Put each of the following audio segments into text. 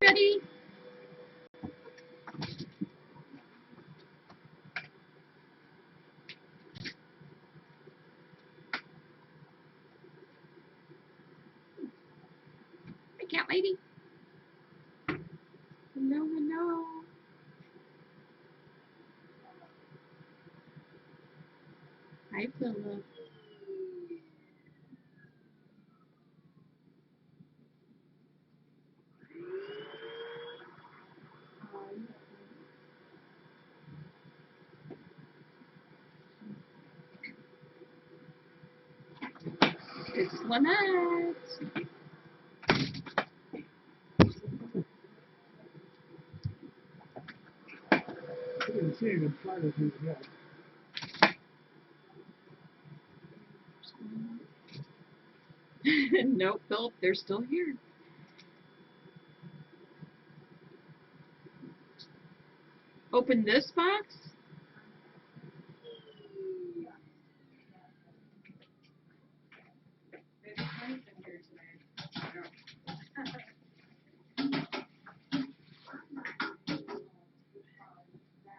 Betty. Hi, cat lady. Hello, hello. Hi, Philip. It's Lynette. I didn't see any flyers in yet. Nope, Philip, they're still here. Open this box.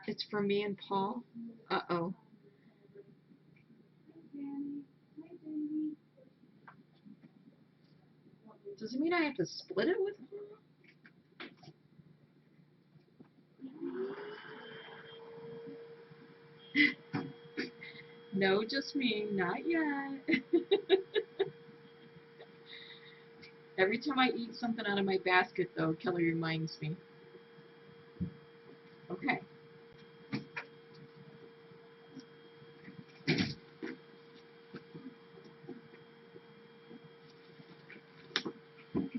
It's for me and Paul. Uh-oh. Does it mean I have to split it with Paul? No, just me. Not yet. Every time I eat something out of my basket, though, Kelly reminds me. Okay.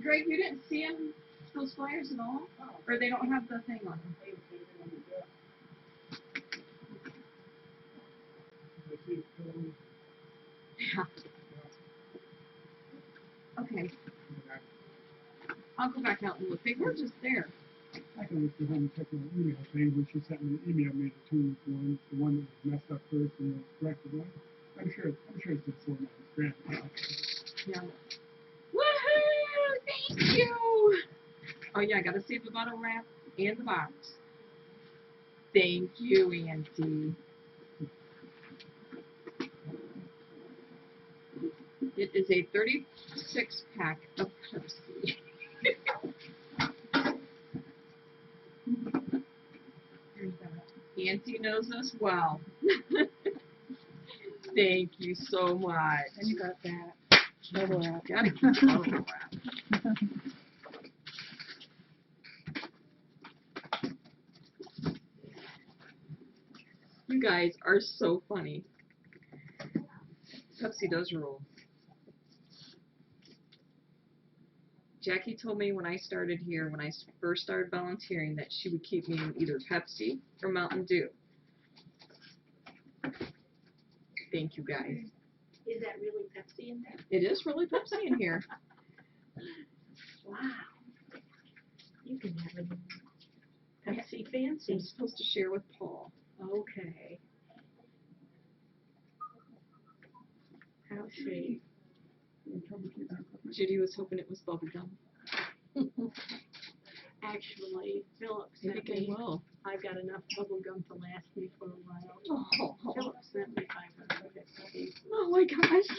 Greg, you didn't see those flyers at all? Or they don't have the thing on them? Yeah. Okay. I'll go back out and look. They were just there. I can look behind and check my email thing when she sent me an email, made it two ones, the one that was messed up first and the corrected one. I'm sure it's been sorted out. It's grand. Yeah. Woohoo! Thank you! Oh yeah, I gotta save the bottle wrap and the box. Thank you, Auntie. It is a 36-pack of Pepsi. Auntie knows us well. Thank you so much. And you got that bubble wrap. Gotta keep bubble wrap. You guys are so funny. Pepsi does rule. Jackie told me when I started here, when I first started volunteering, that she would keep me in either Pepsi or Mountain Dew. Thank you, guys. Is that really Pepsi in there? It is really Pepsi in here. Wow. You can have a Pepsi fancy. I'm supposed to share with Paul. Okay. How sweet. Judy was hoping it was bubblegum. Actually, Philip sent Maybe me, I will. I've got enough bubble gum to last me for a while. Oh, Philip sent me 550. oh my gosh.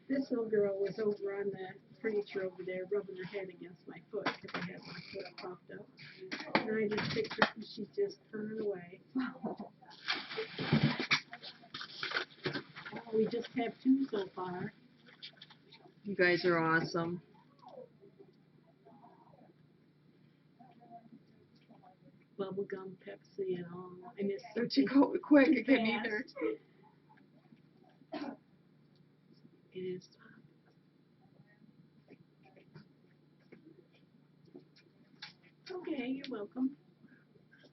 This little girl was over on the furniture over there rubbing her head against my foot because I had my foot propped up. And I just picked her and she's just turning away. Oh. Oh, we just have 2 so far. You guys are awesome. Bubblegum, Pepsi, and all. I miss Don't you go quick too again fast. either. It is. Okay, you're welcome.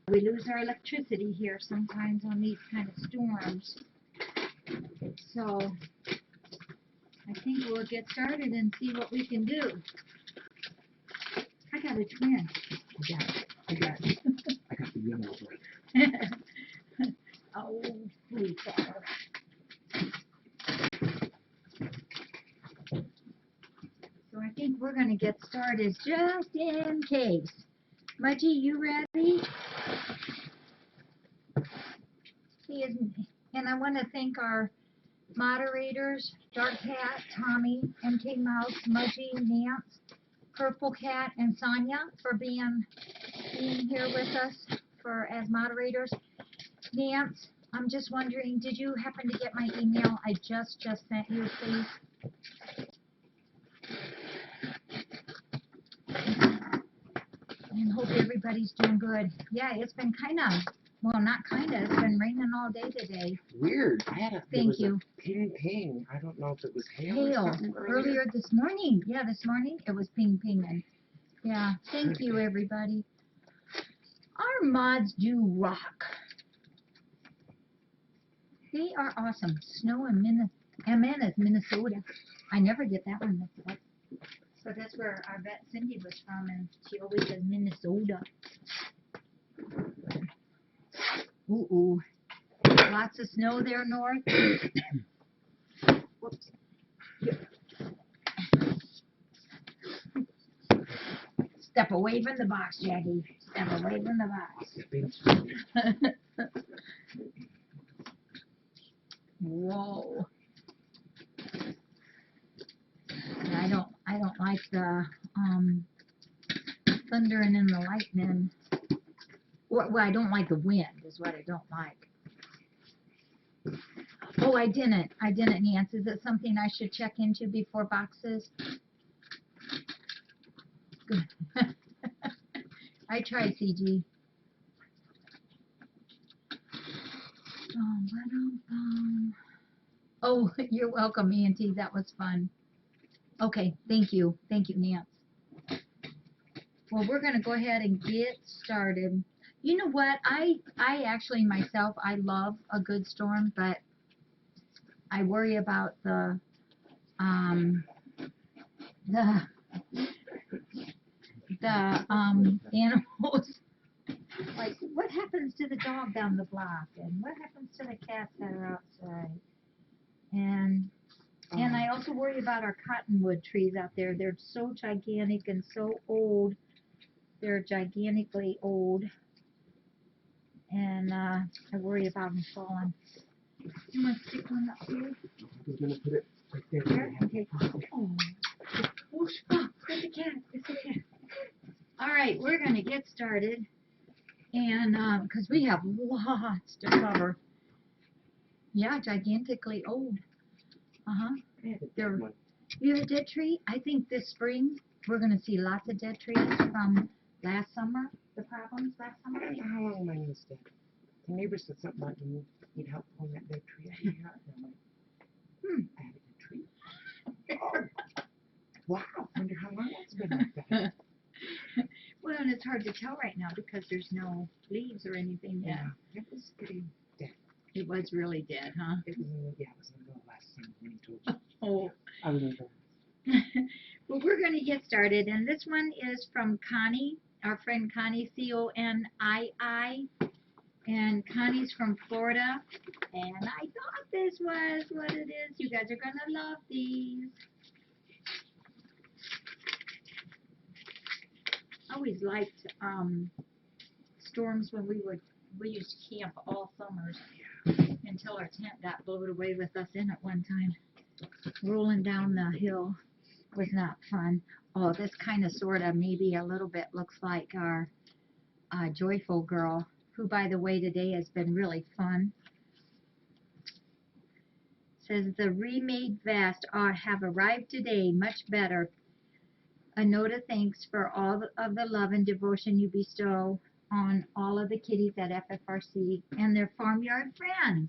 We lose our electricity here sometimes on these kind of storms. So I think we'll get started and see what we can do. I got a twin. I got it. I got the yellow one. Oh, sweet father. So I think we're going to get started just in case. Mudgy, you ready? And I want to thank our moderators, Dark Cat, Tommy, MK Mouse, Mudgy, Nance, Purple Cat, and Sonia for being here with us as moderators. Nance, I'm just wondering, did you happen to get my email I just sent you, please? And hope everybody's doing good. Yeah, it's been kind of, well, not kind of, it's been raining all day today. Weird. I had a, Thank you. Ping ping. I don't know if it was hail Hail. or something Earlier this morning. Yeah, this morning it was ping pinging. Yeah, thank you everybody. Our mods do rock. They are awesome. Snow in Minnesota. I never get that one mixed up. So that's where our vet Cindy was from, and she always says Minnesota. Ooh. Lots of snow there north. Whoops. Step away from the box, Jackie. Step away from the box. Whoa. Yeah, I don't like the thundering and the lightning. Well, I don't like the wind is what I don't like. Oh, I didn't, Nance. Is it something I should check into before boxes? Good. I tried, CG. Oh, you're welcome, Auntie. That was fun. Okay, thank you. Thank you, Nance. Well, we're going to go ahead and get started. You know what? I actually myself, I love a good storm, but I worry about the animals. Like, what happens to the dog down the block, and what happens to the cats that are outside? And I also worry about our cottonwood trees out there. They're so gigantic and so old. They're gigantically old, and I worry about them falling. You want to stick one up here? I'm going to put it right there. Here? Okay. Oh, it's the cat. It's the cat. All right, we're going to get started, and because we have lots to cover. Yeah, gigantically old. You have a dead tree? I think this spring we're going to see lots of dead trees from last summer, the problems last summer. I don't know how long mine was dead. The neighbor said something about you need help pulling that dead tree out of your yard. And I'm like, I have a dead tree. Oh, wow, I wonder how long that's been like that. Well, and it's hard to tell right now because there's no leaves or anything yet. Yeah, it was pretty dead. It was really dead, huh? It was in the middle of last summer when he told you. Oh. I remember. Well, we're going to get started, and this one is from Connie, our friend Connie, C-O-N-I-I, and Connie's from Florida, and I thought this was what it is. You guys are going to love these. I always liked storms when we used to camp all summers until our tent got blown away with us in it one time. Rolling down the hill was not fun. Oh, this kind of sort of maybe a little bit looks like our Joyful Girl, who, by the way, today has been really fun. Says the remade vests have arrived today, much better. A note of thanks for all of the love and devotion you bestow on all of the kitties at FFRC and their farmyard friends.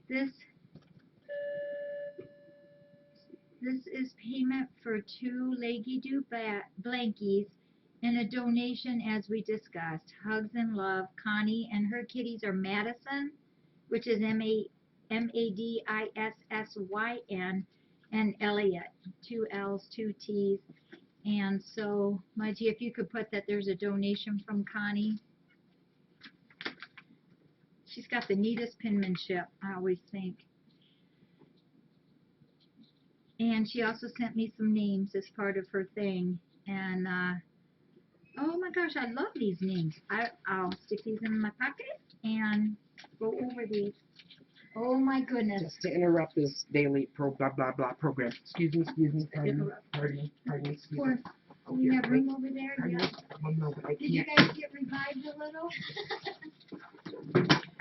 This is payment for 2 Leggy Do blankies and a donation as we discussed. Hugs and love. Connie and her kitties are Madison, which is M-A-D-I-S-S-Y-N, and Elliot, 2 L's, 2 T's. And so, Mudgy, if you could put that there's a donation from Connie. She's got the neatest penmanship, I always think. And she also sent me some names as part of her thing. And, oh my gosh, I love these names. I'll stick these in my pocket and go over these. Oh my goodness. Just to interrupt this daily blah blah blah program. Excuse me, pardon me, excuse me. Or, Oh, you here, have wait, room over there? pardon Yeah. me. Oh, no, but I Did you can't, guys get revived a little?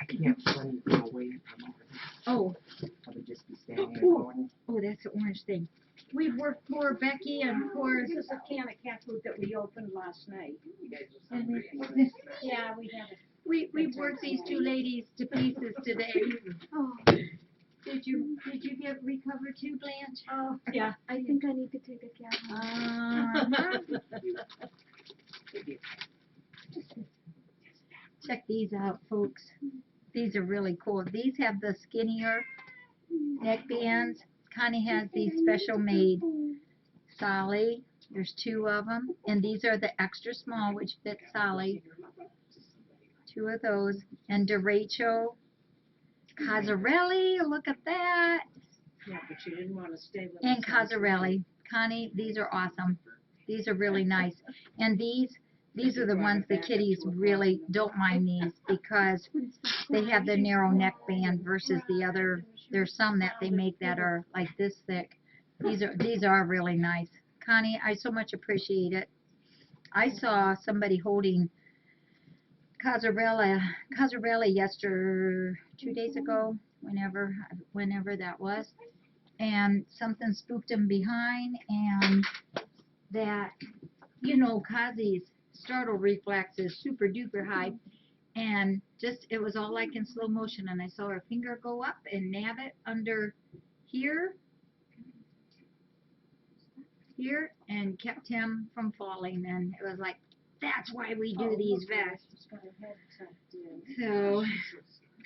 I can't run away from over there. Oh, I would just be standing there Ooh. going, oh, that's the orange thing. We've worked for Becky and for, This is a can of cat food that we opened last night. and Yeah, we have it. we've worked these two ladies to pieces today. Oh, did you get recovered too, Blanche? Oh, yeah. I think I need to take a cab home. Check these out, folks. These are really cool. These have the skinnier neckbands. Connie has these special made. Solly, there's two of them, and these are the extra small, which fit Solly. Two of those, and derecho, Cazzarelli, look at that, Yeah, but you didn't want to stay with and us last night. Cazzarelli. Connie, these are awesome. These are really nice, and these are the ones the kiddies really don't mind these because they have the narrow neckband versus the other. There's some that they make that are like this thick. These are really nice. Connie, I so much appreciate it. I saw somebody holding Cazzarelli 2 days ago, whenever that was, and something spooked him behind, and that, you know, Kazi's startle reflex is super duper high, and just, it was all like in slow motion, and I saw her finger go up and nab it under here, and kept him from falling, and it was like, that's why we do these vests. So,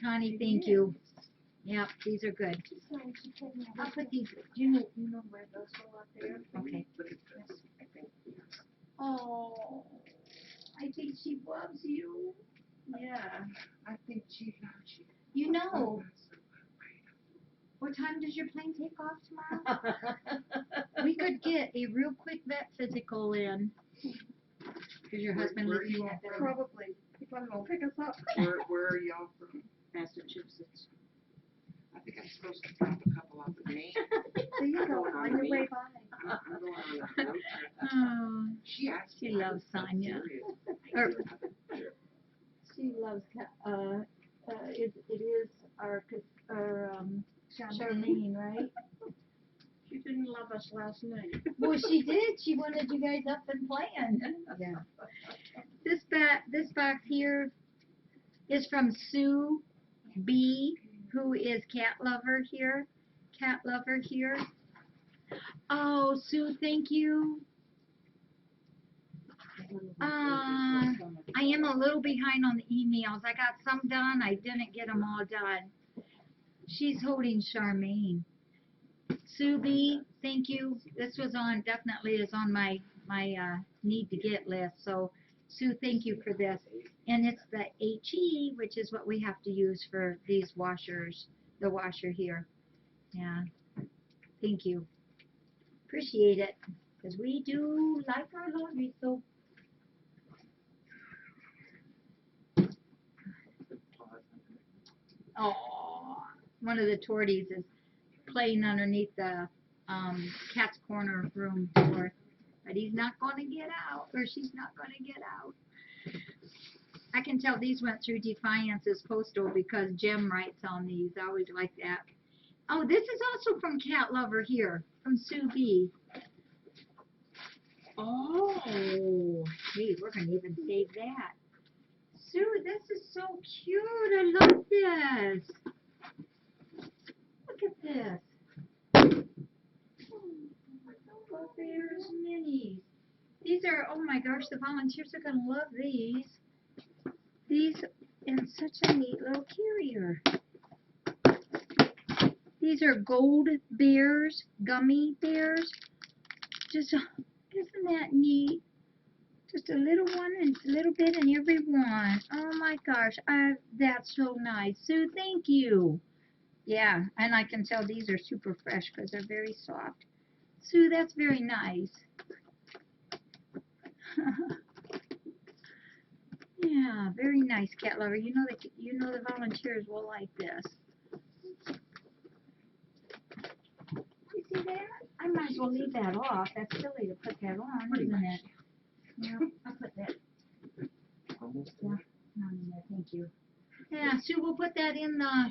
Connie, thank you. Yep, these are good. I'll put these, do you know where those go up there? Okay. Oh, I think she loves you. Yeah. I think she loves you. You know, what time does your plane take off tomorrow? We could get a real quick vet physical in. Because your husband Where lives you in all that from? better. Probably. He probably won't pick us up. Where are y'all from? Massachusetts. I think I'm supposed to drop a couple off of Maine. There you go, on your way by. I'm going on a road trip. Oh, She asked she me, I loves was so Sonia. serious. Or- I do have a trip. she loves, it is our Charmaine, right? She didn't love us last night. Well, she did. She wanted you guys up and playing. Yeah. This box here is from Sue B, who is cat lover here. Oh, Sue, thank you. I am a little behind on the emails. I got some done. I didn't get them all done. She's holding Charmaine. Sue B, thank you. This was definitely is on my need to get list. So Sue, thank you for this. And it's the HE, which is what we have to use for these washers, the washer here. Yeah, thank you. Appreciate it, because we do like our laundry soap. Oh, one of the torties is playing underneath the cat's corner room door, but he's not going to get out, or she's not going to get out. I can tell these went through Defiance's postal because Jim writes on these. I always like that. Oh, this is also from Cat Lover here, from Sue B. Oh, hey, we're going to even save that. Sue, this is so cute. I love this. Look at this. Oh, there's minis. These are, oh my gosh, the volunteers are going to love these. These, and such a neat little carrier. These are gold bears, gummy bears. Just, isn't that neat? Just a little one and a little bit in every one. Oh my gosh, that's so nice. Sue, thank you. Yeah, and I can tell these are super fresh because they're very soft. Sue, that's very nice. Yeah, very nice, cat lover. You know the volunteers will like this. You see that? I might as well leave that off. That's silly to put that on, isn't it? Yeah, I'll put that. Almost Yeah, there. not in there. Thank you. Yeah, Sue, we'll put that in the.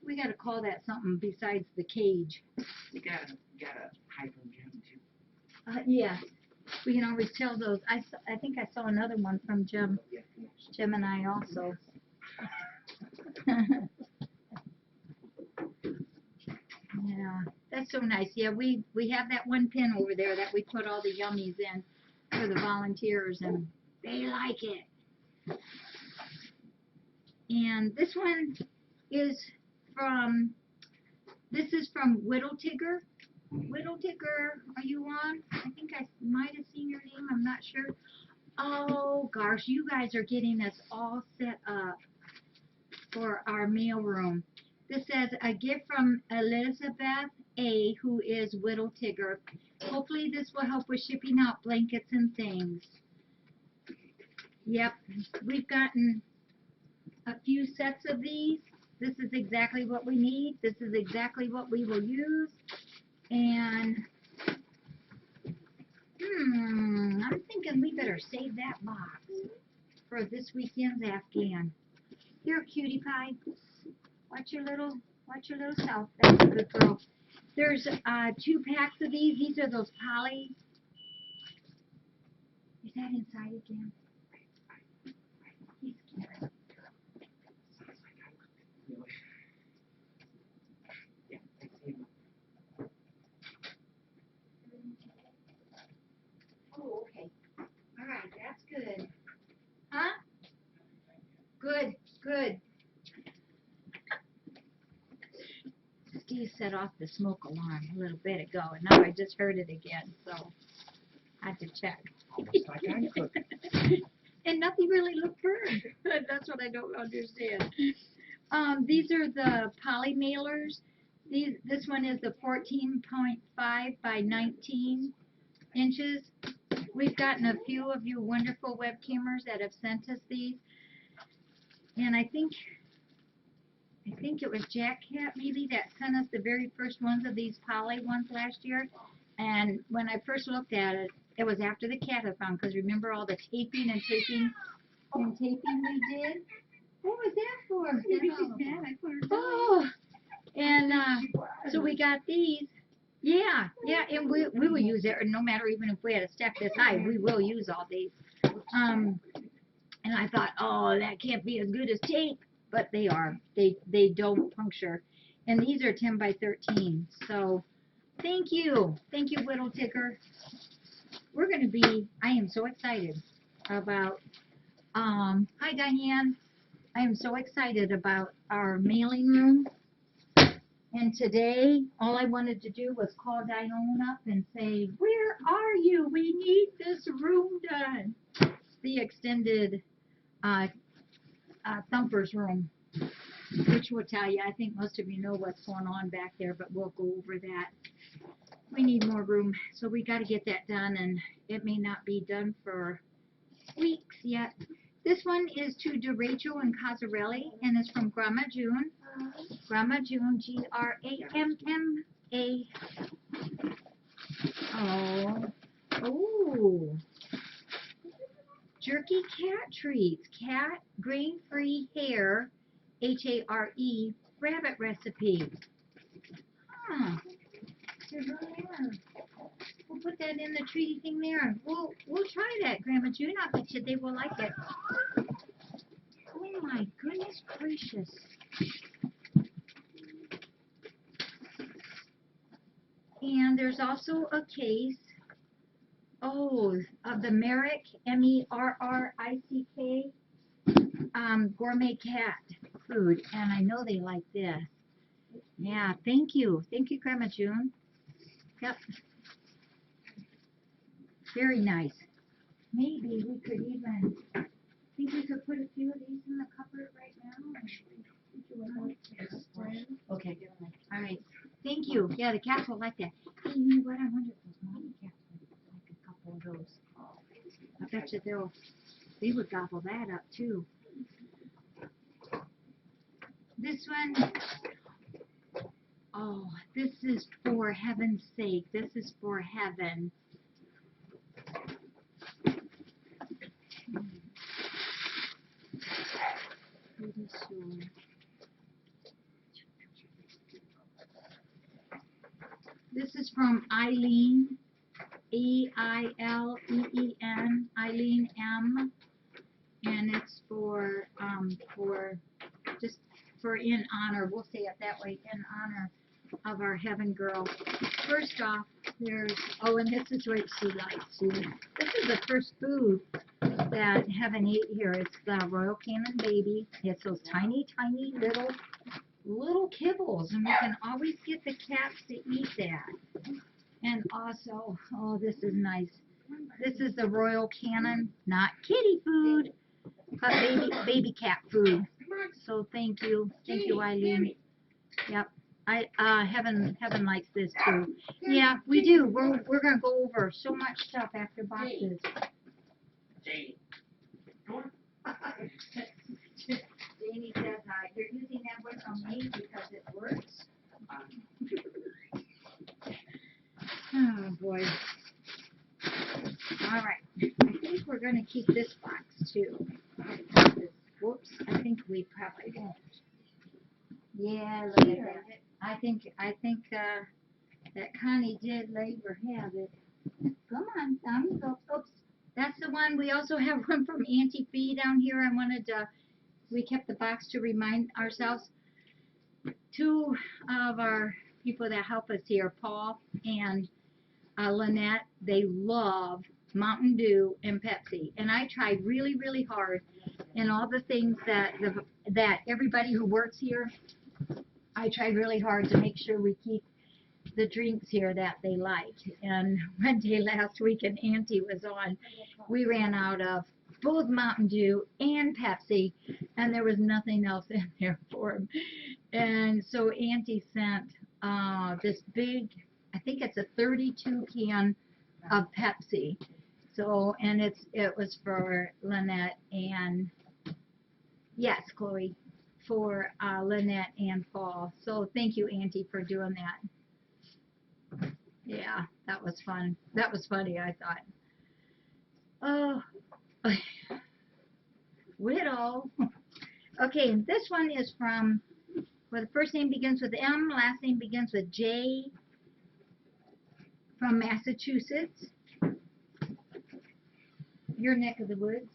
We gotta call that something besides the cage. You gotta hide from Jim too. Yeah, we can always tell those. I think I saw another one from Jim. Yeah, Jim and I also. Yeah, that's so nice. Yeah, we have that one pin over there that we put all the yummies in for the volunteers, and they like it. And this one is from. This is from Whittle Tigger. Whittle Tigger, are you on? I think I might have seen your name. I'm not sure. Oh gosh, you guys are getting us all set up for our mail room. This says a gift from Elizabeth A, who is Whittle Tigger. Hopefully this will help with shipping out blankets and things. Yep, we've gotten a few sets of these. This is exactly what we need. This is exactly what we will use. And I'm thinking we better save that box for this weekend's Afghan. Here, cutie pie. Watch your little self. That's a good girl. There's 2 packs of these. These are those poly. Is that inside again? He's scared. Yeah, I see him. Oh, okay. All right, that's good. Huh? Good, good. Steve set off the smoke alarm a little bit ago, and now I just heard it again, so I had to check. Almost like I'm cooking. And nothing really looked burned. That's what I don't understand. These are the poly mailers. This one is the 14.5 by 19 inches. We've gotten a few of you wonderful webcamers that have sent us these. And I think it was Jack Cat maybe that sent us the very first ones of these poly ones last year. And when I first looked at it, it was after the cat-a-thon, because remember all the taping we did? What was that for? Maybe she's mad I put her down. Oh, and so we got these. Yeah, and we will use it, no matter even if we had a stack this high, we will use all these. And I thought, oh, that can't be as good as tape, but they are. They don't puncture. And these are 10 by 13. So thank you, Whittle Tigger. I am so excited about. Hi Diane. I am so excited about our mailing room. And today, all I wanted to do was call Diane up and say, where are you? We need this room done. The extended Thumper's room, which will tell you, I think most of you know what's going on back there, but we'll go over that. We need more room, so we got to get that done, and it may not be done for weeks yet. This one is to DeRachel and Cazarelli, and it's from Grandma June. Grandma June, Gramma. Oh. Jerky cat treats. Cat grain-free hair, HARE, rabbit recipe. Huh. There's one there. We'll put that in the treaty thing there. We'll try that, Grandma June. I bet you they will like it. Oh my goodness gracious. And there's also a case, of the Merrick, MERRICK, gourmet cat food. And I know they like this. Yeah, thank you. Thank you, Grandma June. Yep. Very nice. Maybe we could even, think we could put a few of these in the cupboard right now? Okay. All right. Thank you. Yeah, the cats will like that. Hey, you know what? I wonder if those mommy cats would like a couple of those. I bet you they would gobble that up too. This one, oh, this is for heaven's sake. This is for heaven. Pretty sure. This is from Eileen, Eileen, Eileen M, and it's for just for in honor. We'll say it that way, in honor of our heaven girl. First off, there's and this is what she likes. This is the first food that heaven ate here. It's the Royal Canin baby. It's those tiny, tiny little kibbles, and we can always get the cats to eat that. And also, oh, this is nice. This is the Royal Canin, not kitty food, but baby cat food. So thank you, Eileen. Yep, heaven likes this too. Yeah, we do. We're gonna go over so much stuff after boxes. Janie says, you're using that word on me because it works. Oh boy. All right. I think we're going to keep this box too. Whoops. I think we probably won't. Yeah, look at that. I think that Connie did labor have it. Come on, down you go. Oops. That's the one. We also have one from Auntie Fee down here. I wanted to. We kept the box to remind ourselves. Two of our people that help us here, Paul and Lynette, they love Mountain Dew and Pepsi. And I try really, really hard in all the things that everybody who works here, I try really hard to make sure we keep the drinks here that they like. And one day last week, and Auntie was on, we ran out of both Mountain Dew and Pepsi, and there was nothing else in there for them. And so Auntie sent this big, I think it's a 32 can of Pepsi. So, and it was for Lynette and, yes, Chloe, for Lynette and Paul. So thank you, Auntie, for doing that. Yeah, that was fun. That was funny, I thought. Oh, Widow. Okay, and this one is from, well, the first name begins with M, last name begins with J, from Massachusetts. Your neck of the woods.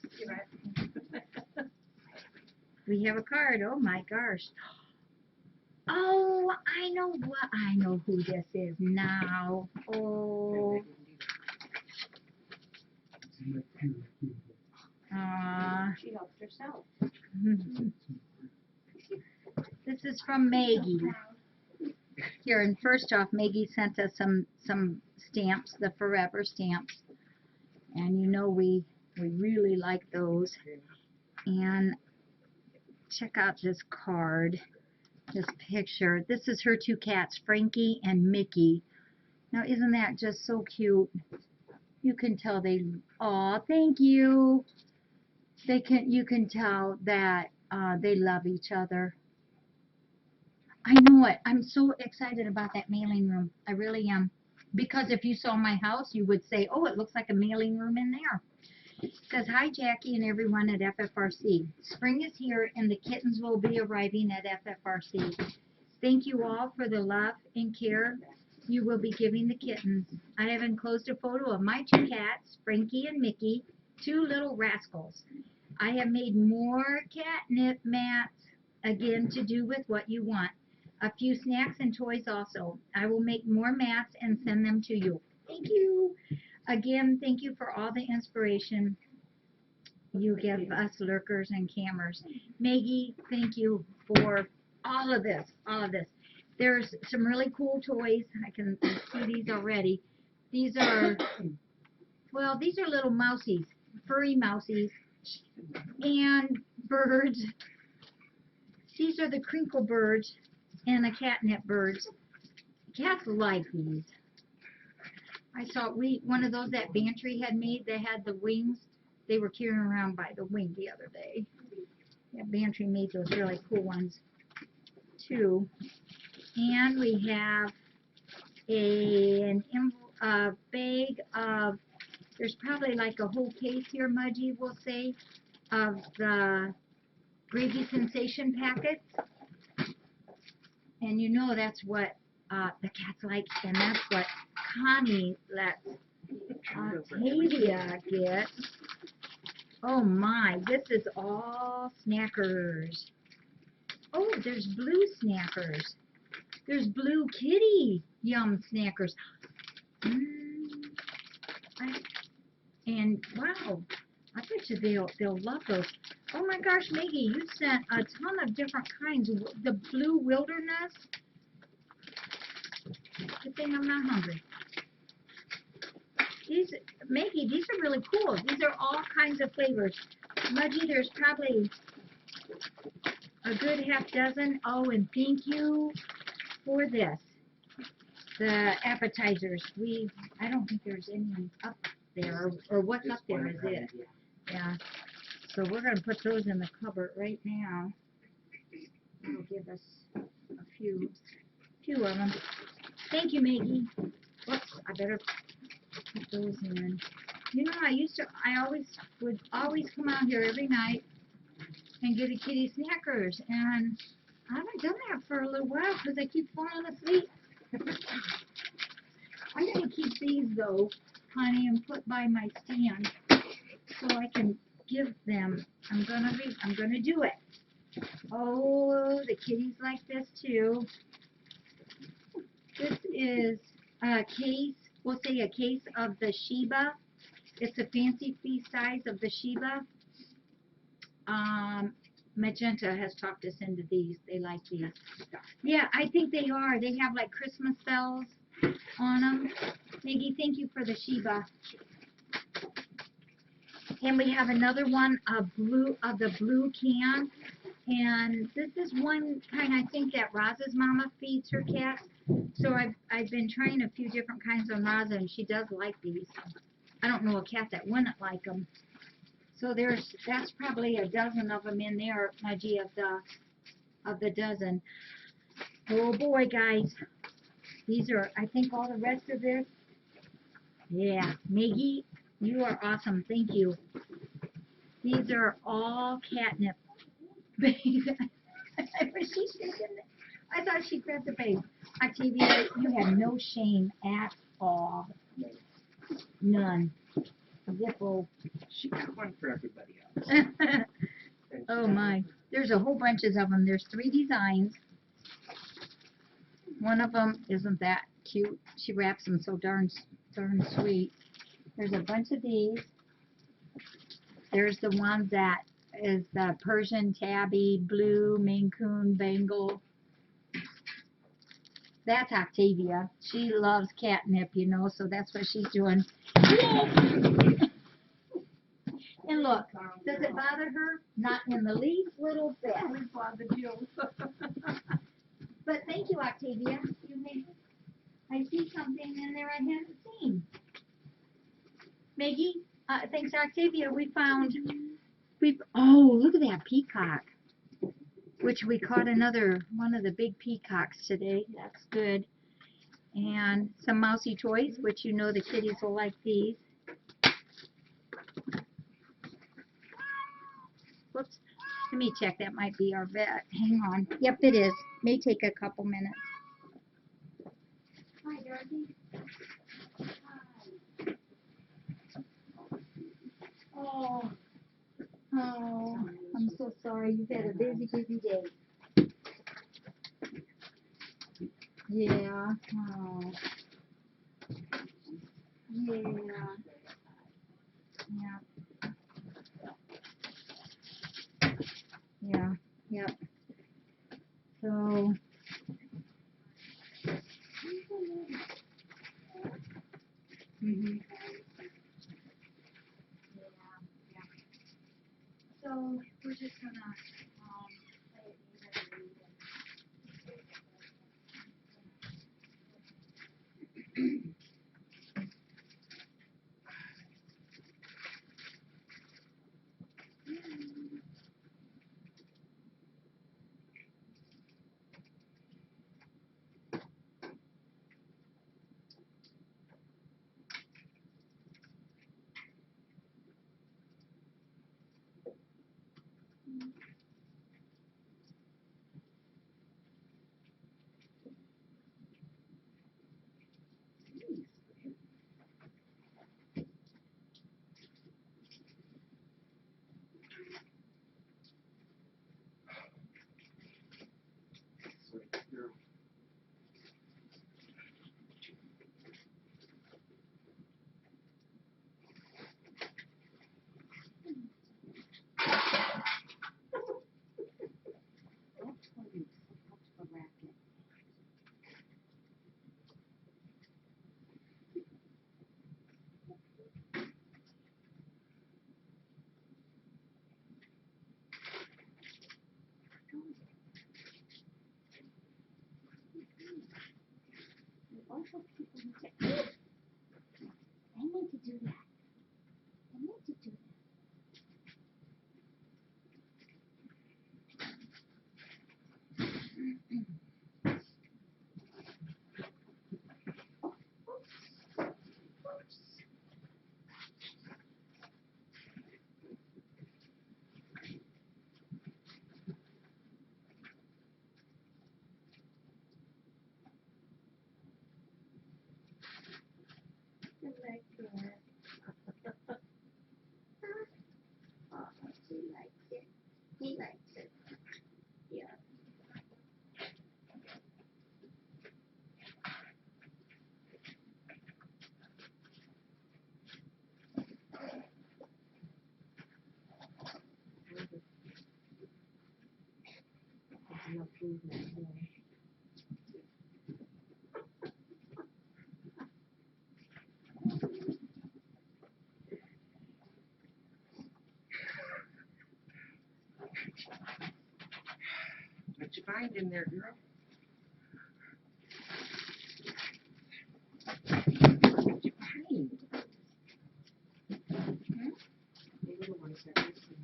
We have a card. Oh my gosh. Oh, I know who this is now. Oh. She helps herself. This is from Maggie. Here, and first off, Maggie sent us some stamps, the Forever stamps. And you know we really like those. And check out this card, this picture. This is her two cats, Frankie and Mickey. Now, isn't that just so cute? You can tell thank you. You can tell that they love each other. I know it. I'm so excited about that mailing room. I really am. Because if you saw my house, you would say, oh, it looks like a mailing room in there. It says, hi, Jackie and everyone at FFRC. Spring is here and the kittens will be arriving at FFRC. Thank you all for the love and care you will be giving the kittens. I have enclosed a photo of my two cats, Frankie and Mickey, two little rascals. I have made more catnip mats, again to do with what you want. A few snacks and toys also. I will make more mats and send them to you. Thank you. Again, thank you for all the inspiration you give us lurkers and campers. Maggie, thank you for all of this, There's some really cool toys. I can see these already. These are little mousies, furry mousies, and birds. These are the crinkle birds and the catnip birds. Cats like these. I saw one of those that Bantry had made. They had the wings. They were carrying around by the wing the other day. Yeah, Bantry made those really cool ones too. And we have a bag of. There's probably like a whole case here, Mudgy, we'll say, of the Gravy Sensation packets. And you know that's what the cats like, and that's what Connie lets Octavia get. Oh my, this is all snackers. Oh, there's blue snackers. There's blue kitty yum snackers. And wow, I bet you they'll love those. Oh my gosh, Maggie, you sent a ton of different kinds. The blue wilderness. Good thing I'm not hungry. Maggie, these are really cool. These are all kinds of flavors. Mudgy, there's probably a good half dozen. Oh, and thank you for this. The appetizers. I don't think there's any up there, or what's up there is it. Yeah. So we're going to put those in the cupboard right now. That'll give us a few of them. Thank you, Maggie. Whoops, I better put those in. You know, I would always come out here every night and get a kitty snackers, and I haven't done that for a little while because I keep falling asleep. I'm going to keep these though, honey, and put by my stand so I can give them. I'm gonna do it. Oh, the kitties like this too. This is a case, we'll say a case of the Sheba. It's a fancy feast size of the Sheba. Magenta has talked us into these. They like these. Yeah, I think they are. They have like Christmas bells on them. Maggie, thank you for the Sheba. And we have another one of the blue can. And this is one kind, I think, that Raza's mama feeds her cats. So I've been trying a few different kinds on Raza, and she does like these. I don't know a cat that wouldn't like them. So that's probably a dozen of them in there, Maggie, of the dozen. Oh boy, guys. These are, I think, all the rest of this. Yeah, Maggie, you are awesome. Thank you. These are all catnip. I thought she grabbed the face. Octavia, you have no shame at all. None. Zippo. She got one for everybody else. Oh my. There's a whole bunches of them. There's 3 designs. One of them isn't that cute. She wraps them so darn sweet. There's a bunch of these. There's the one that is the Persian Tabby Blue Maine Coon Bengal. That's Octavia. She loves catnip, you know, so that's what she's doing. And look, does it bother her? Not in the least little bit. It bothered you. But thank you, Octavia. I see something in there I haven't seen. Maggie, thanks, Octavia. Oh, look at that peacock. Which we caught one of the big peacocks today. That's good. And some mousy toys, which you know the kitties will like these. Whoops. Let me check. That might be our vet. Hang on. Yep, it is. May take a couple minutes. Hi, Dorothy. Hi. Oh, I'm so sorry. You've had a busy, busy day. Yeah. Oh. Yeah. Yeah. Yeah. Yep. So. Mhm. Yeah. So we're just gonna play it improvement. What you find in there, girl? What you find? The little ones that we see.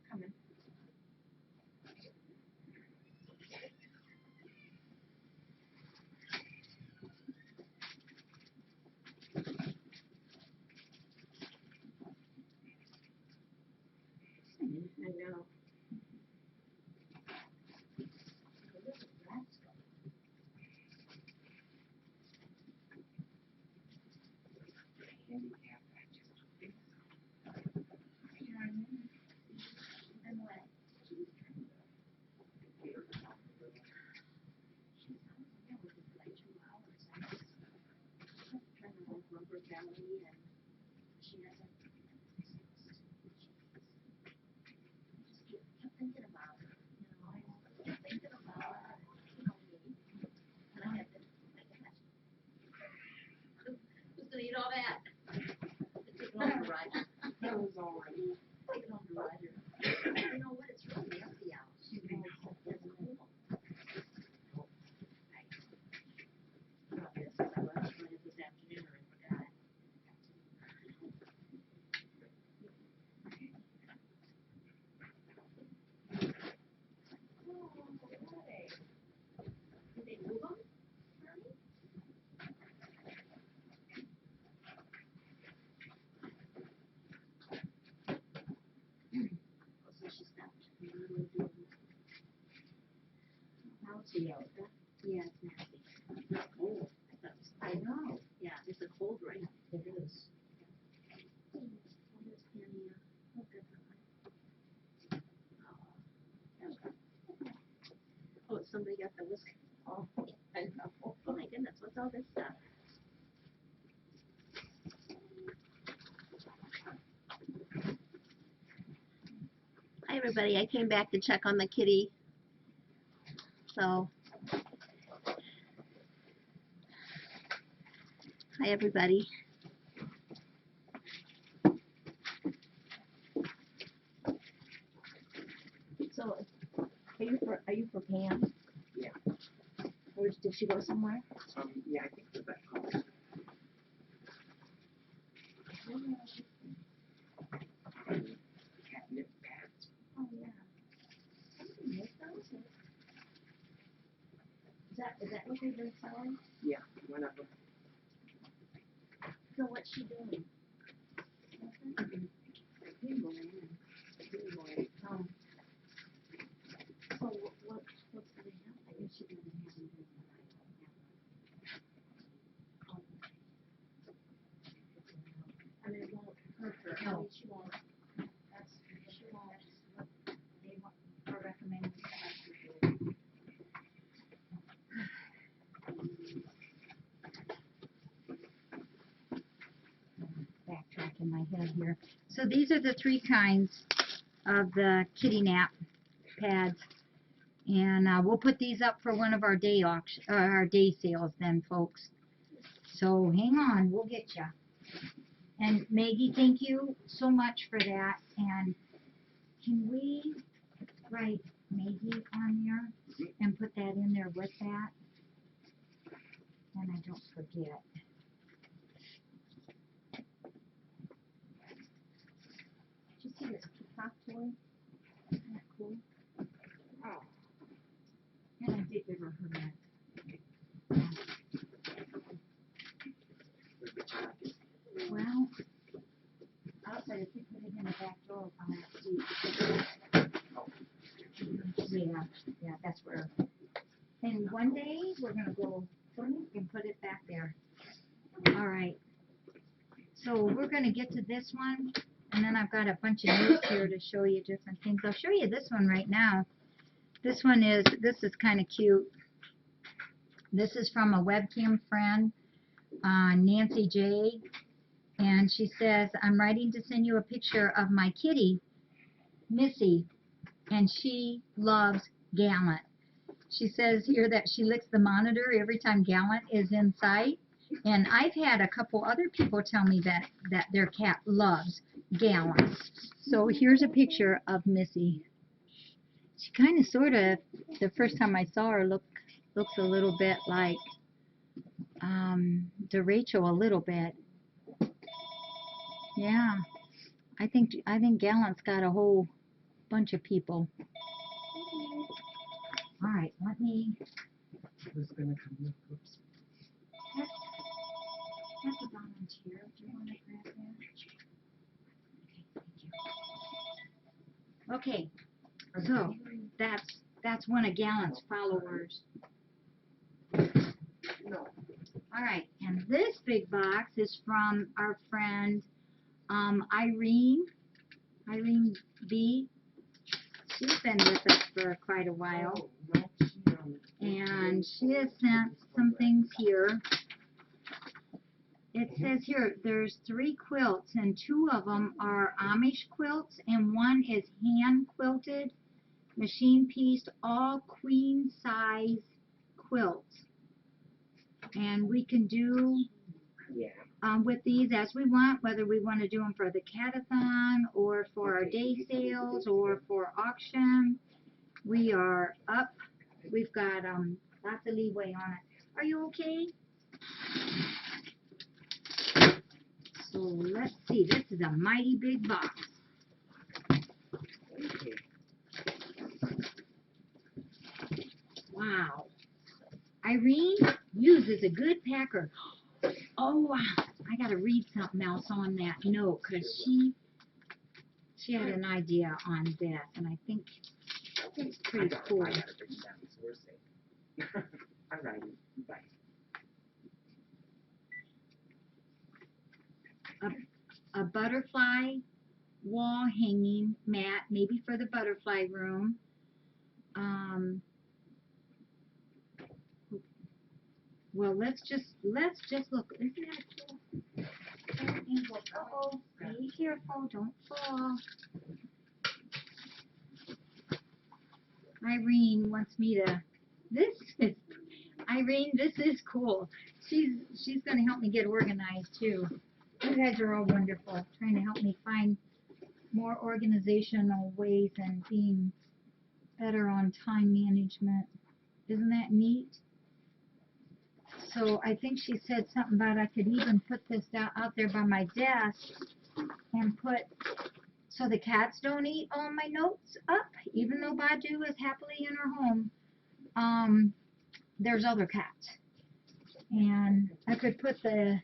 Coming. I know. Rubber belly and she doesn't just keep thinking about it. You know, I keep thinking about it. You know me. And I have to who's gonna eat all that? Take it home to Roger. That was all right. Take it home to Roger. You know what? It's really empty out. You know, it's cool. Yes, I was trying it this afternoon and I forgot. Oh, hey. Did they move them? Honey? Oh, so she stopped. How's the out? Yeah, it's nasty. It's cold. I thought it was cold. I know. Yeah, it's a cold right now. It is. Oh, there's Penny. Oh, good. Oh, somebody got the whisk. Oh, I know. Oh my goodness, what's all this stuff? Hi everybody, I came back to check on the kitty. So, hi everybody. So, are you for Pam? Yeah. Or did she go somewhere? Yeah, I think it's that house. Catnip pads. Oh yeah. Make those? Is that what they've been selling? Yeah, one of them. So what's she doing? Nothing? So what's gonna happen? I guess she doesn't have anything that I don't have. I mean, it won't hurt her. I mean, she won't. She won't. They want, are recommending. Backtrack in my head here. So these are the 3 kinds of the kitty nap pads, and we'll put these up for one of our day our day sales then, folks. So hang on, we'll get you. And Maggie, thank you so much for that. And can we write Maggie on there and put that in there with that? And I don't forget. top toy. Isn't that cool? Oh. And I did give her her mat. Well, I'll say if you put it in the back door, I'll have to see. Yeah, that's where. And one day we're gonna go and put it back there. All right. So we're gonna get to this one, and then I've got a bunch of notes here to show you different things. I'll show you this one right now. This is kind of cute. This is from a webcam friend, Nancy J. And she says, I'm writing to send you a picture of my kitty, Missy, and she loves Gallant. She says here that she licks the monitor every time Gallant is in sight. And I've had a couple other people tell me that their cat loves Gallant. So here's a picture of Missy. She kind of sort of, the first time I saw her, looks a little bit like Rachel a little bit. Yeah, I think Gallant's got a whole bunch of people. All right, let me. Who's gonna come with Quilts? That's a diamond chair. Do you want to grab that? Okay, thank you. Okay, so that's one of Gallant's followers. No. All right, and this big box is from our friend Irene B. She's been with us for quite a while, and she has sent some things here. It says here there's 3 quilts, and 2 of them are Amish quilts, and 1 is hand quilted, machine pieced, all queen size quilts. And we can do with these as we want, whether we want to do them for the catathon or for our day sales or for auction. We are up. We've got lots of leeway on it. Are you okay? So let's see. This is a mighty big box. Wow. Irene uses a good packer. Oh, wow. I got to read something else on that note because she had an idea on this, and I think it's pretty cool. I got it written down, so we're safe. All right, bye. A butterfly wall hanging mat, maybe for the butterfly room. Well, let's just look. Isn't that cool? Uh-oh, be careful, don't fall. Irene wants me to. Irene, this is cool. She's going to help me get organized too. You guys are all wonderful, trying to help me find more organizational ways and being better on time management. Isn't that neat? So I think she said something about I could even put this out there by my desk and put, so the cats don't eat all my notes up, even though Badu is happily in her home. There's other cats. And I could put the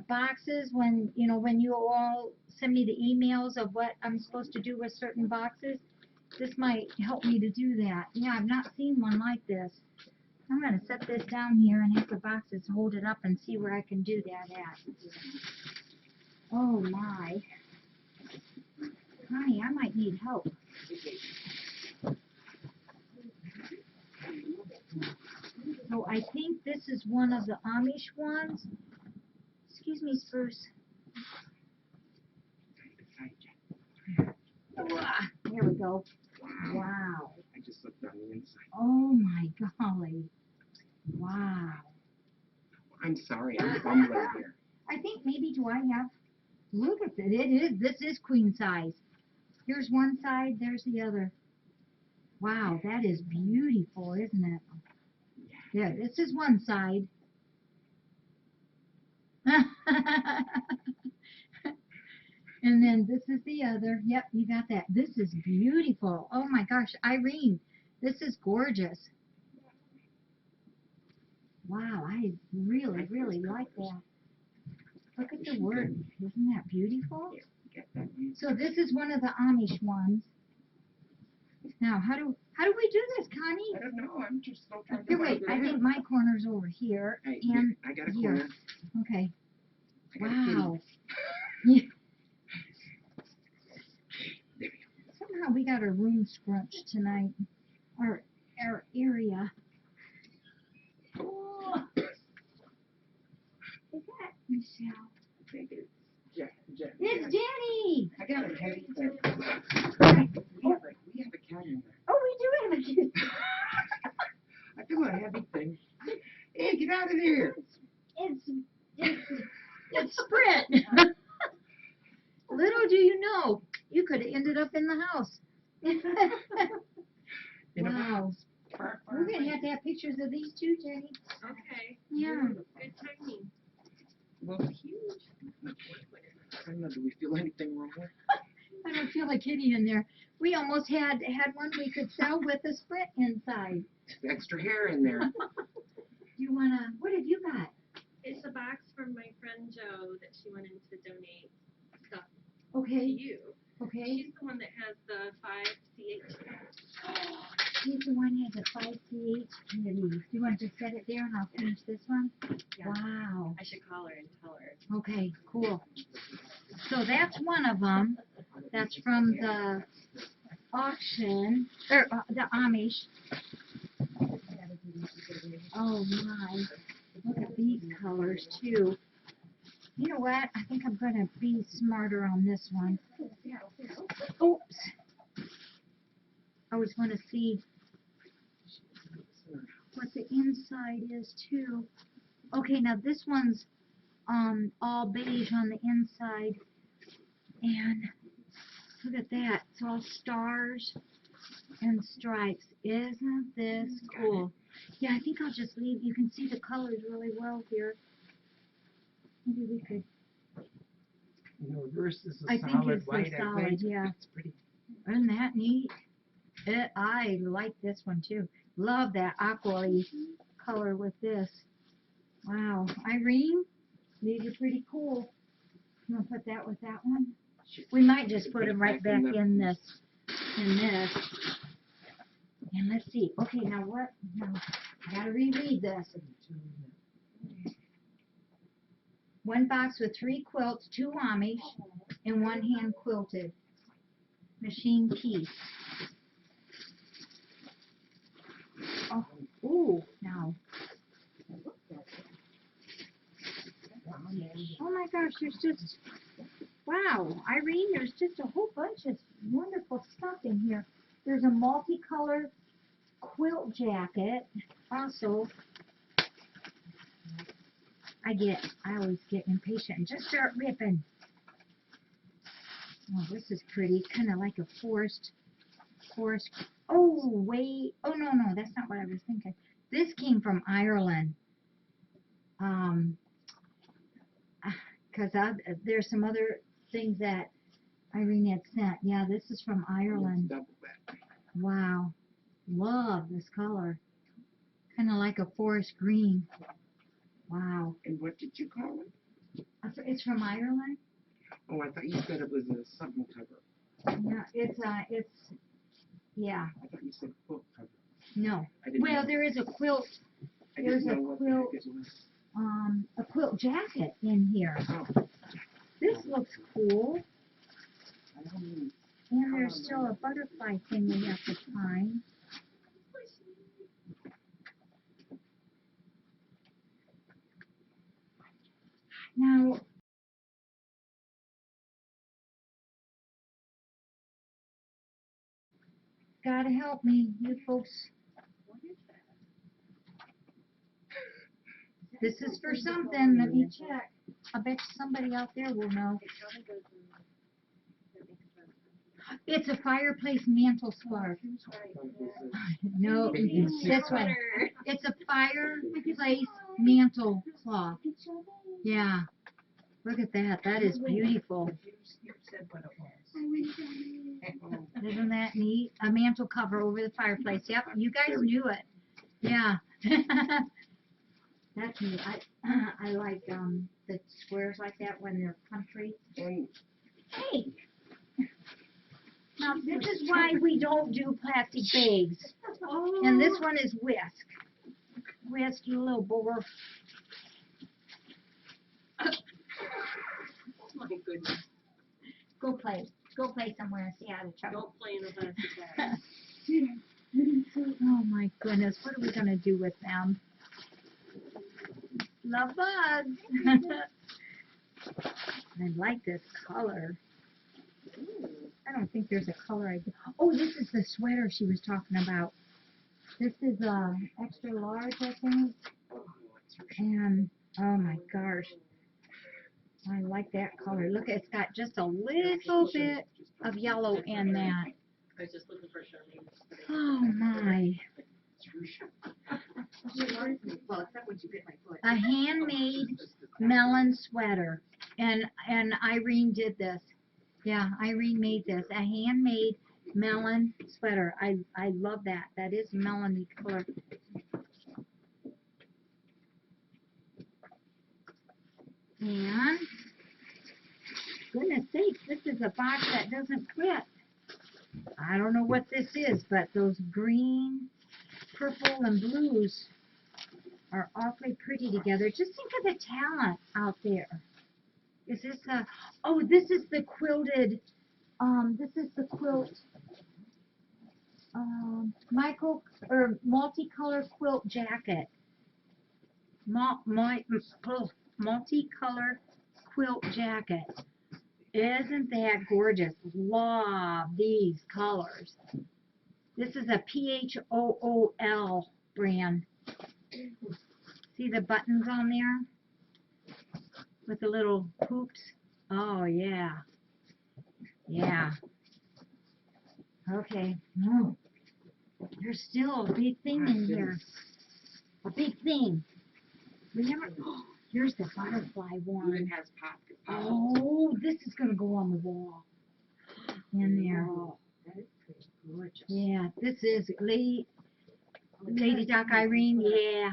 boxes when you all send me the emails of what I'm supposed to do with certain boxes. This might help me to do that. Yeah, I've not seen one like this. I'm going to set this down here and have the boxes hold it up and see where I can do that at. Oh my. Honey, I might need help. So I think this is one of the Amish ones. Excuse me, Spruce. There we go. Wow. I just looked on the inside. Oh my golly. Wow. I'm sorry, I'm fumbling here. I think maybe do I have, look at it. This is queen size. Here's one side, there's the other. Wow, that is beautiful, isn't it? Yeah, this is one side. And then this is the other. Yep, you got that. This is beautiful. Oh my gosh, Irene, this is gorgeous. Wow, I really, really like that. Look at the work. Isn't that beautiful? So this is one of the Amish ones. Now, how do we do this, Connie? I don't know. I'm just still trying to Here, wait. figure I it think out. my corner's over here, Hey, and I got a here. corner. Okay. I got a kitty. Wow. Yeah. There we go. Somehow we got our room scrunched tonight. Our area. Oh. Is that Michelle? I think it's Jen. It's Jenny! I got a heavy thing. We have a cat in there. Oh, we do have a kid. I feel a heavy thing. Hey, get out of there! It's Sprint. Little do you know, you could have ended up in the house. In a Wow. box. We're going to have pictures of these two, Jenny. Okay. Yeah. Good timing. Well, huge. I don't know, do we feel anything wrong with? I don't feel like kitty in there. We almost had one we could sell with a Sprint inside. Extra hair in there. You want to, what have you got? It's a box from my friend Jo that she wanted to donate stuff to Okay, you. okay. She's the one that has the 5 CH. He's the one who has a 5CH kitty. You want to just set it there and I'll finish this one? Yeah. Wow. I should call her and tell her. Okay, cool. So that's one of them. That's from the auction, or the Amish. Oh my, look at these colors too. You know what? I think I'm going to be smarter on this one. Oops. I always want to see what the inside is too. Okay, now this one's all beige on the inside, and look at that. It's all stars and stripes. Isn't this cool? Yeah, I think I'll just leave. You can see the colors really well here. Maybe we could. The reverse is a I think solid it's the white. solid, I think yeah. it's pretty. Isn't that neat? I like this one too. Love that aqua color with this. Wow. Irene, these are pretty cool. You want to put that with that one? We might just put them right back in this. And let's see. Okay, now what? Now, I gotta reread this. One box with 3 quilts, 2 Amish, and 1 hand quilted machine piece. Oh, ooh, now. Oh my gosh, there's just, wow, Irene, there's just a whole bunch of wonderful stuff in here. There's a multicolored quilt jacket. Also, I always get impatient and just start ripping. Oh, this is pretty, kind of like a forest. Oh, wait, oh no, that's not what I was thinking. This came from Ireland. Because there's some other things that Irene had sent. Yeah, this is from Ireland. Double back. Wow. Love this color. Kind of like a forest green. Wow. And what did you call it? It's from Ireland? Oh, I thought you said it was a something cover. No, yeah. I thought you said quilt cover. No. I didn't Well, know. there is a quilt. I There's didn't a know what quilt. the heck it was. A quilt jacket in here. Oh. This looks cool. I don't even. And there's still a butterfly thing we have to find. Now, gotta help me, you folks. This is for something. Let me check. I bet somebody out there will know. It's a fireplace mantle scarf. No, this one. It's a fireplace mantle cloth. Yeah. Look at that. That is beautiful. You said what it was. Isn't that neat? A mantle cover over the fireplace. Yep, you guys knew it. Yeah. That's neat. I like the squares like that when they're country. And Hey. Now this is why we don't do plastic bags. And this one is whisk. Whisk, you little boar. Oh my goodness. Go play. Go play somewhere and see how to chuckle. Don't play in a plastic bag. Oh my goodness, what are we gonna do with them? Love bugs. I like this color. I don't think there's a color I do. Oh, this is the sweater she was talking about. This is extra large, I think. And oh my gosh, I like that color. Look, it's got just a little bit of yellow in that. I was just looking for Charlene. Oh my. Well, except when you bit my foot. A handmade melon sweater. And Irene did this. Yeah, Irene made this. A handmade melon sweater. I love that. That is melony color. And goodness sakes, this is a box that doesn't fit. I don't know what this is, but those green, purple, and blues are awfully pretty together. Just think of the talent out there. Is this a, oh, this is the quilted, this is the quilt, multicolor quilt jacket. Multicolor quilt jacket. Isn't that gorgeous? Love these colors. This is a PHOOL brand. See the buttons on there? With the little hoops? Oh, yeah. Yeah. Okay. Oh, there's still a big thing in here. A big thing. Remember? Oh, here's the butterfly one. even has pockets. Oh, this is going to go on the wall. In there. Oh, that is pretty gorgeous. Yeah, this is Lady Doc Irene. Yeah.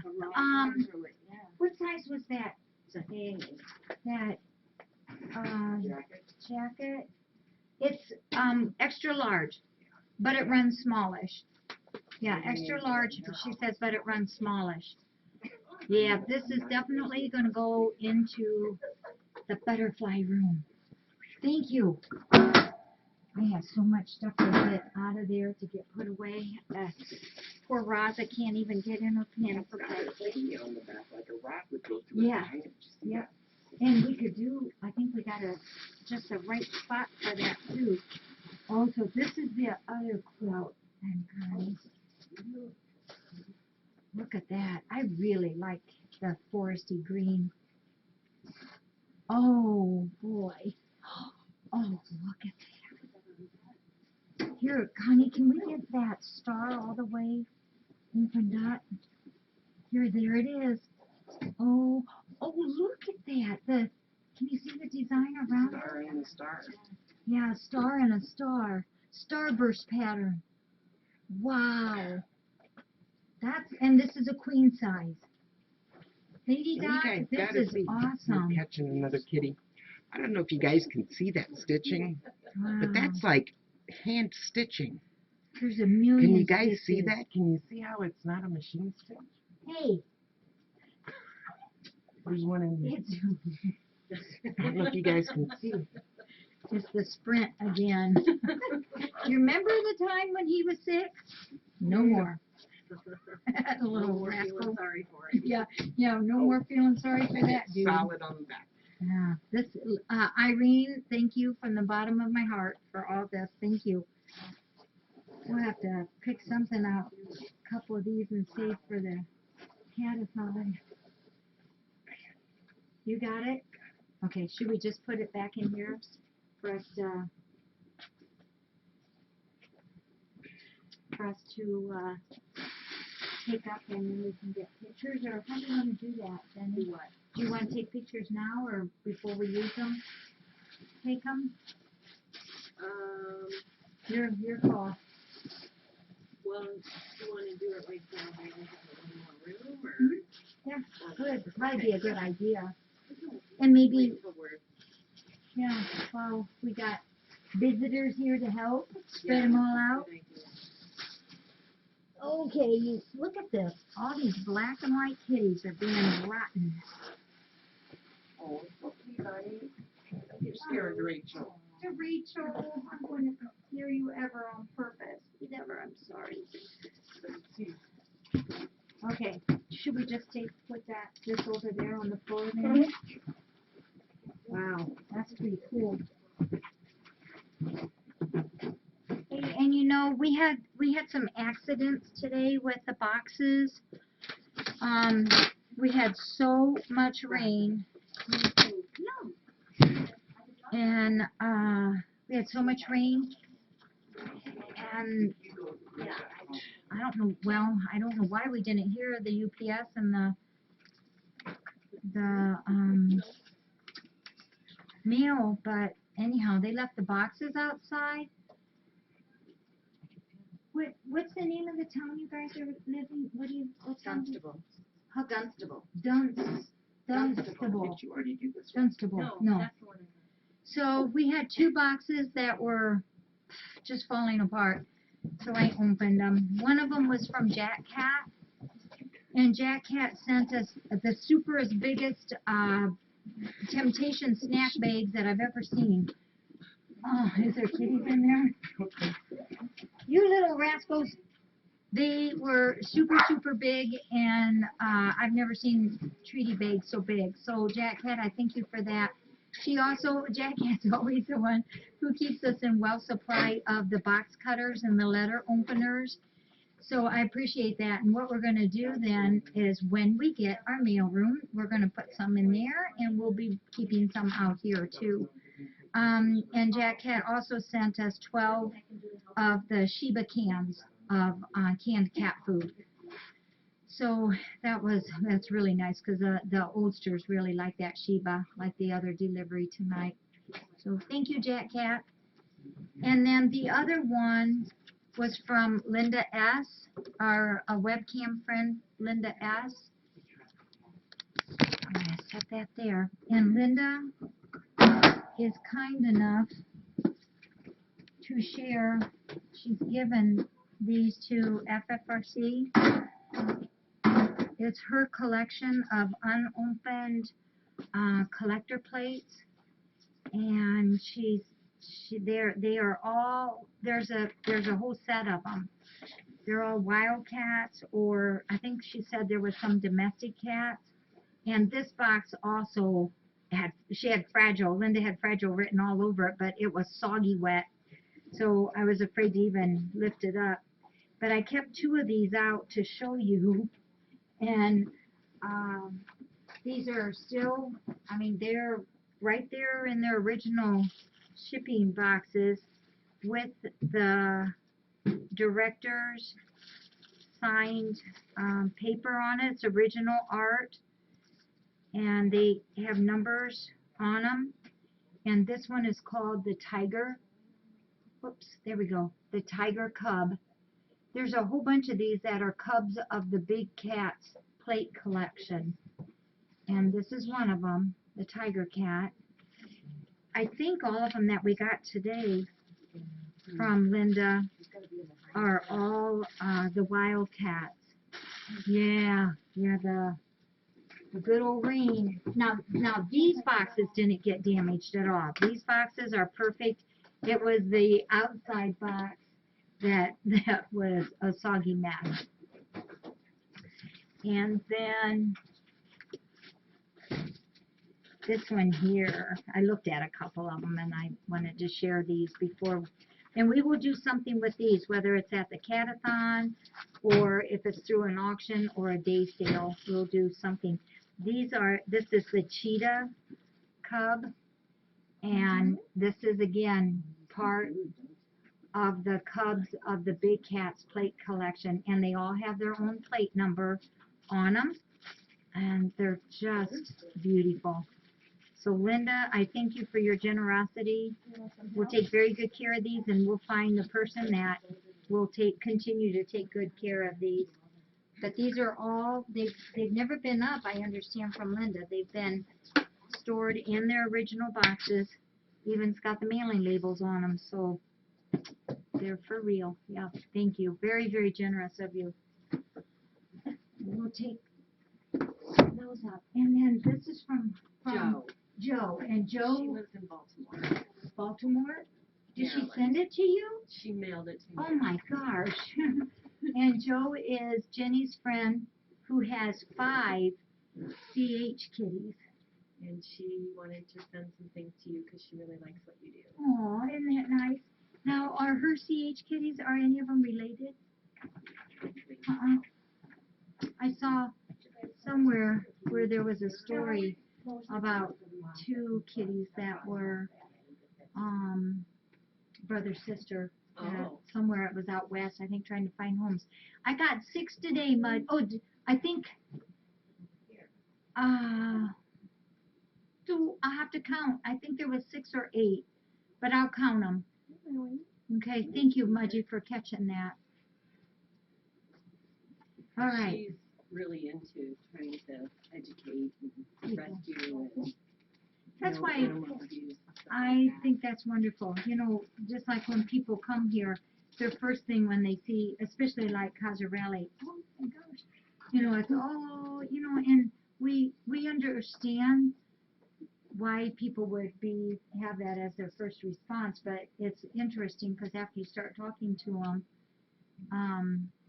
What size was that? That jacket. It's extra large, but it runs smallish. Yeah, extra large. She says, but it runs smallish. Yeah, this is definitely going to go into the butterfly room. Thank you. I have so much stuff to get out of there to get put away. Poor Rosa can't even get in her pants. On the back, like a rock would go through Yeah. Yeah. And we could do, I think we got just the right spot for that too. Also, this is the other quilt. And look at that. I really like the foresty green. Oh boy. Oh, look at that. Here, Connie, can we get that star all the way in front of that? Here, there it is. Oh, look at that. Can you see the design around it? Star and a star. Yeah, a star and a star. Starburst pattern. Wow. And this is a queen size. Lady Doc, this is awesome. You're catching another kitty. I don't know if you guys can see that stitching, but that's like hand stitching. There's a million Can you guys see stitches. that? Can you see how it's not a machine stitch? Hey, There's one in there. I don't know if you guys can see. it's the sprint again. Do you remember the time when he was sick? No more. A little rascal. Sorry for it. Yeah, no more feeling sorry for that, dude. Solid on the back. Yeah, this, Irene, thank you from the bottom of my heart for all this. Thank you. We'll have to pick something out, a couple of these, and save for the catathon. You got it? Okay, should we just put it back in here for us to take up and then we can get pictures, or how do you want to do that, Jenny? Do what? Do you want to take pictures now or before we use them? Take them? Your call. Well, do you want to do it like down there in one more room, or? Yeah, good. It'd probably be a good idea. And maybe, yeah, well, we got visitors here to help spread them all out. Okay, look at this. All these black and white kitties are being rotten. Oh, okay, buddy. You're scared, Rachel. Rachel, I'm going to scare you ever on purpose. Never, I'm sorry. Okay, should we just put this over there on the floor then? Wow, that's pretty cool. Hey, and you know, we had some accidents today with the boxes. We had so much rain. And we had so much rain, and I don't know why we didn't hear the UPS and the mail, but anyhow, they left the boxes outside. What's the name of the town you guys are living? What's Dunstable. Dunstable. Did you already do this one? Dunstable. No. That's the one. So we had 2 boxes that were just falling apart. So I opened them. One of them was from Jack Cat. And Jack Cat sent us the biggest Temptation snack bags that I've ever seen. Oh, is there kitties in there? You little rascals. They were super big, and I've never seen treaty bags so big. So Jack Cat, I thank you for that. Jack Cat's always the one who keeps us in well supply of the box cutters and the letter openers. So I appreciate that. And what we're going to do then is when we get our mail room, we're going to put some in there, and we'll be keeping some out here too. And Jack Cat also sent us 12 of the Sheba cans of canned cat food. So that's really nice because the oldsters really like that Sheba, like the other delivery tonight. So thank you, Jack Cat. And then the other one was from Linda S., our webcam friend, Linda S. I'm going to set that there. And Linda is kind enough to share. She's given these to FFRC. It's her collection of unopened collector plates, and they are all, there's a whole set of them. They're all wildcats, or I think she said there was some domestic cats. And this box also she had Fragile. Linda had Fragile written all over it, but it was soggy wet, so I was afraid to even lift it up. But I kept 2 of these out to show you, and these are still, I mean, they're right there in their original shipping boxes with the director's signed paper on it. It's original art, and they have numbers on them. And this one is called the Tiger. Whoops, there we go. The Tiger Cub. There's a whole bunch of these that are cubs of the Big Cats plate collection. And this is one of them, the Tiger Cat. I think all of them that we got today from Linda are all the Wildcats. Yeah, the good old rain. Now these boxes didn't get damaged at all. These boxes are perfect. It was the outside box that was a soggy mess. And then this one here, I looked at a couple of them, and I wanted to share these before. And we will do something with these, whether it's at the Catathon or if it's through an auction or a day sale. We'll do something. This is the Cheetah Cub, and this is again part of the cubs of the Big Cats plate collection, and they all have their own plate number on them, and they're just beautiful. So Linda, I thank you for your generosity. We'll take very good care of these, and we'll find the person that will continue to take good care of these. But these are all, they've never been up, I understand from Linda. They've been stored in their original boxes. Even's got the mailing labels on them, so they're for real. Yeah, thank you. Very, very generous of you. We'll take those up. And then this is from Joe. And Joe. She lives in Baltimore. Baltimore? Did she Maryland. send it to you? She mailed it to me. Oh my gosh. And Joe is Jenny's friend who has 5 CH kitties. And she wanted to send some things to you because she really likes what you do. Aw, isn't that nice? Now, are her CH kitties, are any of them related? I saw somewhere where there was a story about 2 kitties that were brother, sister. Somewhere it was out west, I think, trying to find homes. I got 6 today, Mud. Oh, I think, I'll have to count. I think there was 6 or 8, but I'll count them. Okay, thank you, Mudgy, for catching that. All right. She's really into trying to educate and rescue and That's why animal abuse. I think that's wonderful. You know, just like when people come here, their first thing when they see, especially like Casarelli, oh my gosh, you know, it's, oh, you know, and we understand why people would have that as their first response, but it's interesting because after you start talking to them,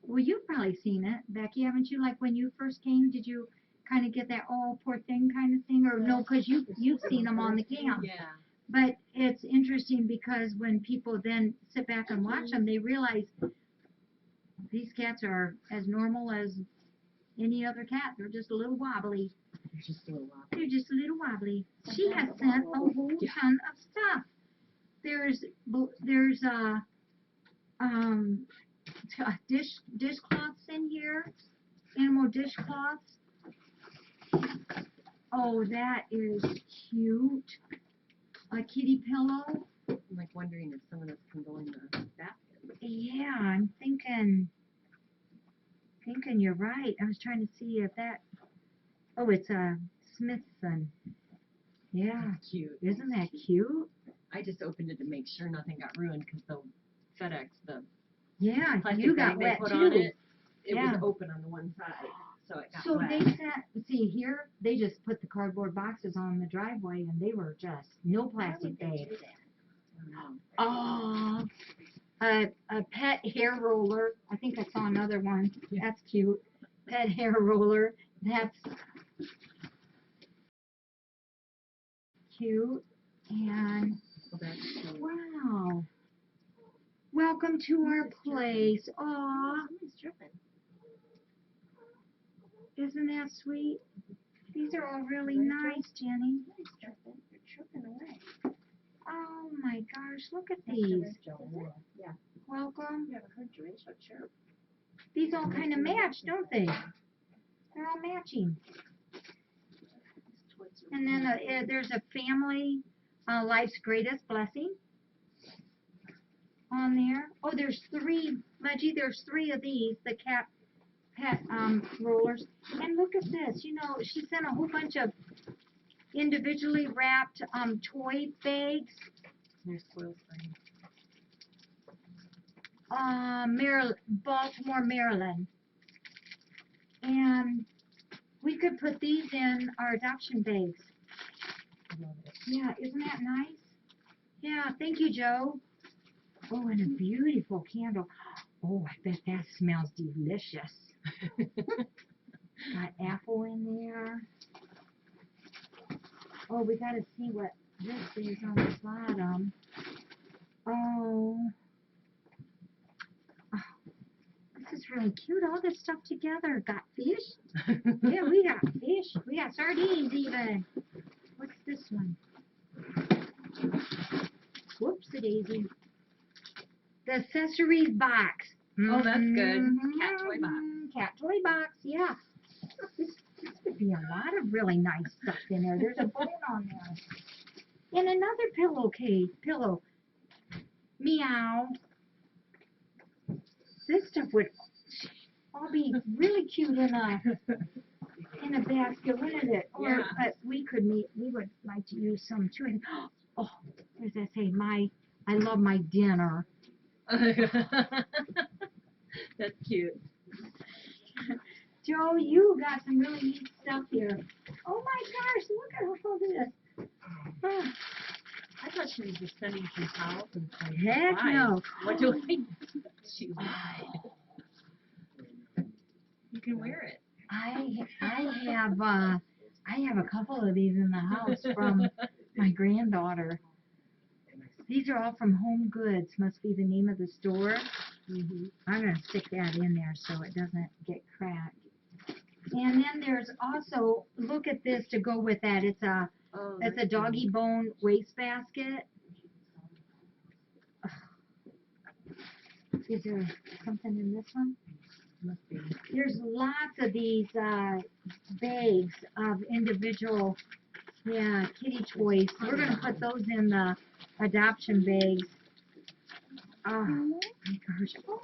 well, you've probably seen it, Becky, haven't you? Like when you first came, did you kind of get that, oh, poor thing kind of thing, or no, because you've seen them on the cam. Yeah. But it's interesting because when people then sit back and watch them, they realize these cats are as normal as any other cat. They're just a little wobbly. They're just a little wobbly. They're just a little wobbly. She has sent a whole ton of stuff. There's dishcloths in here, animal dishcloths. Oh, that is cute. A kitty pillow. I'm like wondering if some of this can go in the basket. Yeah, I'm thinking you're right. I was trying to see if that, oh, it's a Smithson. Yeah. That's cute. Isn't that cute? I just opened it to make sure nothing got ruined because the FedEx, the Yeah, plastic you bag got they wet put too. on it, it Yeah. was open on the one side, so it got So wet. they sent, see here, they just put the cardboard boxes on the driveway and they were just no plastic bags. Oh, a pet hair roller. I think I saw another one. Yeah. That's cute. Pet hair roller. That's cute. And So that's cute. wow. Welcome to our place. Aw, isn't that sweet? These are all really nice, Jenny. Oh my gosh, look at these. Yeah. Welcome. You haven't heard Joey, so sure. These all kind of match, don't they? They're all matching. And then there's a family, Life's Greatest Blessing on there. Oh, there's 3, Mudgy, there's 3 of these, the pet rollers. And look at this, you know, she sent a whole bunch of individually wrapped toy bags. There's spoil spring. Baltimore, Maryland. And we could put these in our adoption bags. I love it. Yeah, isn't that nice? Yeah, thank you, Joe. Oh, and a beautiful candle. Oh, I bet that smells delicious. Got apple in there. Oh, we gotta see what this is on the bottom. Oh. This is really cute, all this stuff together. Got fish? Yeah, we got fish. We got sardines even. What's this one? Whoops-a-daisy. the accessories box. Oh, that's good. Mhm. Cat toy box. Cat toy box, yeah. This could be a lot of really nice stuff in there. There's a bone on there. And another pillow. Meow. This stuff would all be really cute in a basket, wouldn't it? Or, Yeah. but we would like to use some too. And, oh, as I say, I love my dinner. That's cute. Joe, you got some really neat stuff here. Oh my gosh, look at all this. Oh, I thought she was just sending some towels and some heck supplies. no. What do I? She lied. You can wear it. I have a couple of these in the house from my granddaughter. These are all from Home Goods, must be the name of the store. I'm going to stick that in there so it doesn't get cracked. And then there's also, look at this to go with that. It's a doggy bone wastebasket. Is there something in this one? Must be. There's lots of these bags of individual, kitty toys. We're going to put those in the adoption bags. Oh my gosh. Oh,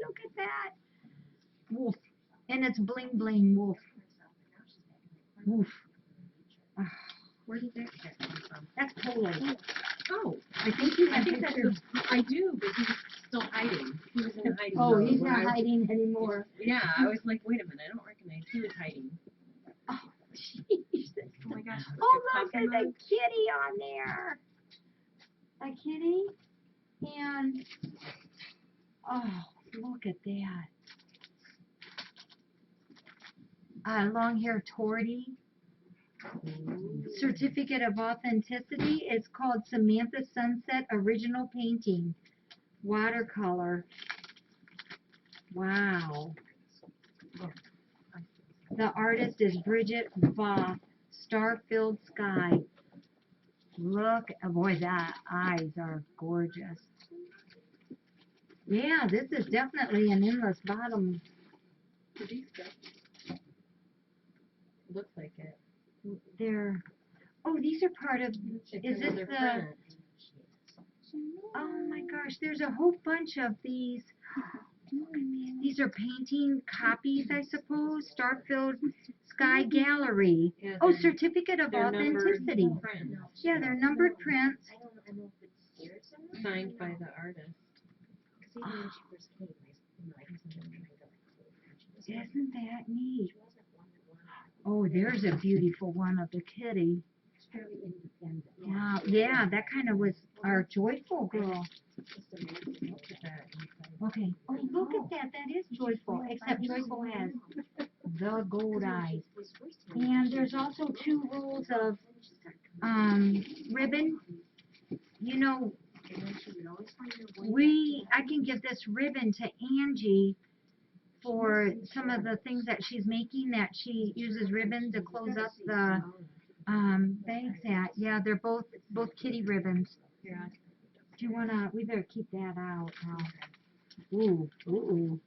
look at that. Wolf. And it's bling bling wolf. Woof. Oh, Where did that cat come from? that's Polo. Oh, I think you I have think that's pictures. I do, but he's still hiding. He was in hiding. Oh, mode he's when not I was- hiding anymore. Yeah, I was like, wait a minute, I don't recognize. He was hiding. Oh, Jesus. Oh my gosh. Oh, look Puppy at the mug. kitty on there. A kitty. And, oh, look at that. Long-haired tortie. Certificate of Authenticity. It's called Samantha Sunset Original Painting. Watercolor. Wow. The artist is Bridget Voth. Star-Filled Sky. Look, oh boy, that eyes are gorgeous. Yeah, this is definitely an endless bottom. Did he still? Looks like it. They're, oh, these are part of, It's is this another the, print. oh my gosh, there's a whole bunch of these. These are painting copies, I suppose. Star-Filled Sky Gallery. Yeah, Oh, they're- Certificate of they're numbered Authenticity. prints Yeah, they're numbered prints. I don't know if it's scared someone. signed by the artist. Because even when she first came, I guess I'm trying to like, she wasn't Isn't that neat? one that wanted. Oh, there's a beautiful one of the kitty. Very independent. Wow, yeah, that kind of was our joyful girl. Just amazing. Look at that. Okay. Oh, look at that. That is joyful, except joyful has the gold eyes. And there's also 2 rolls of ribbon. You know, I can give this ribbon to Angie for some of the things that she's making that she uses ribbon to close up the bags at. Yeah, they're both kitty ribbons. Yeah. Do you wanna? We better keep that out now. Ooh, ooh.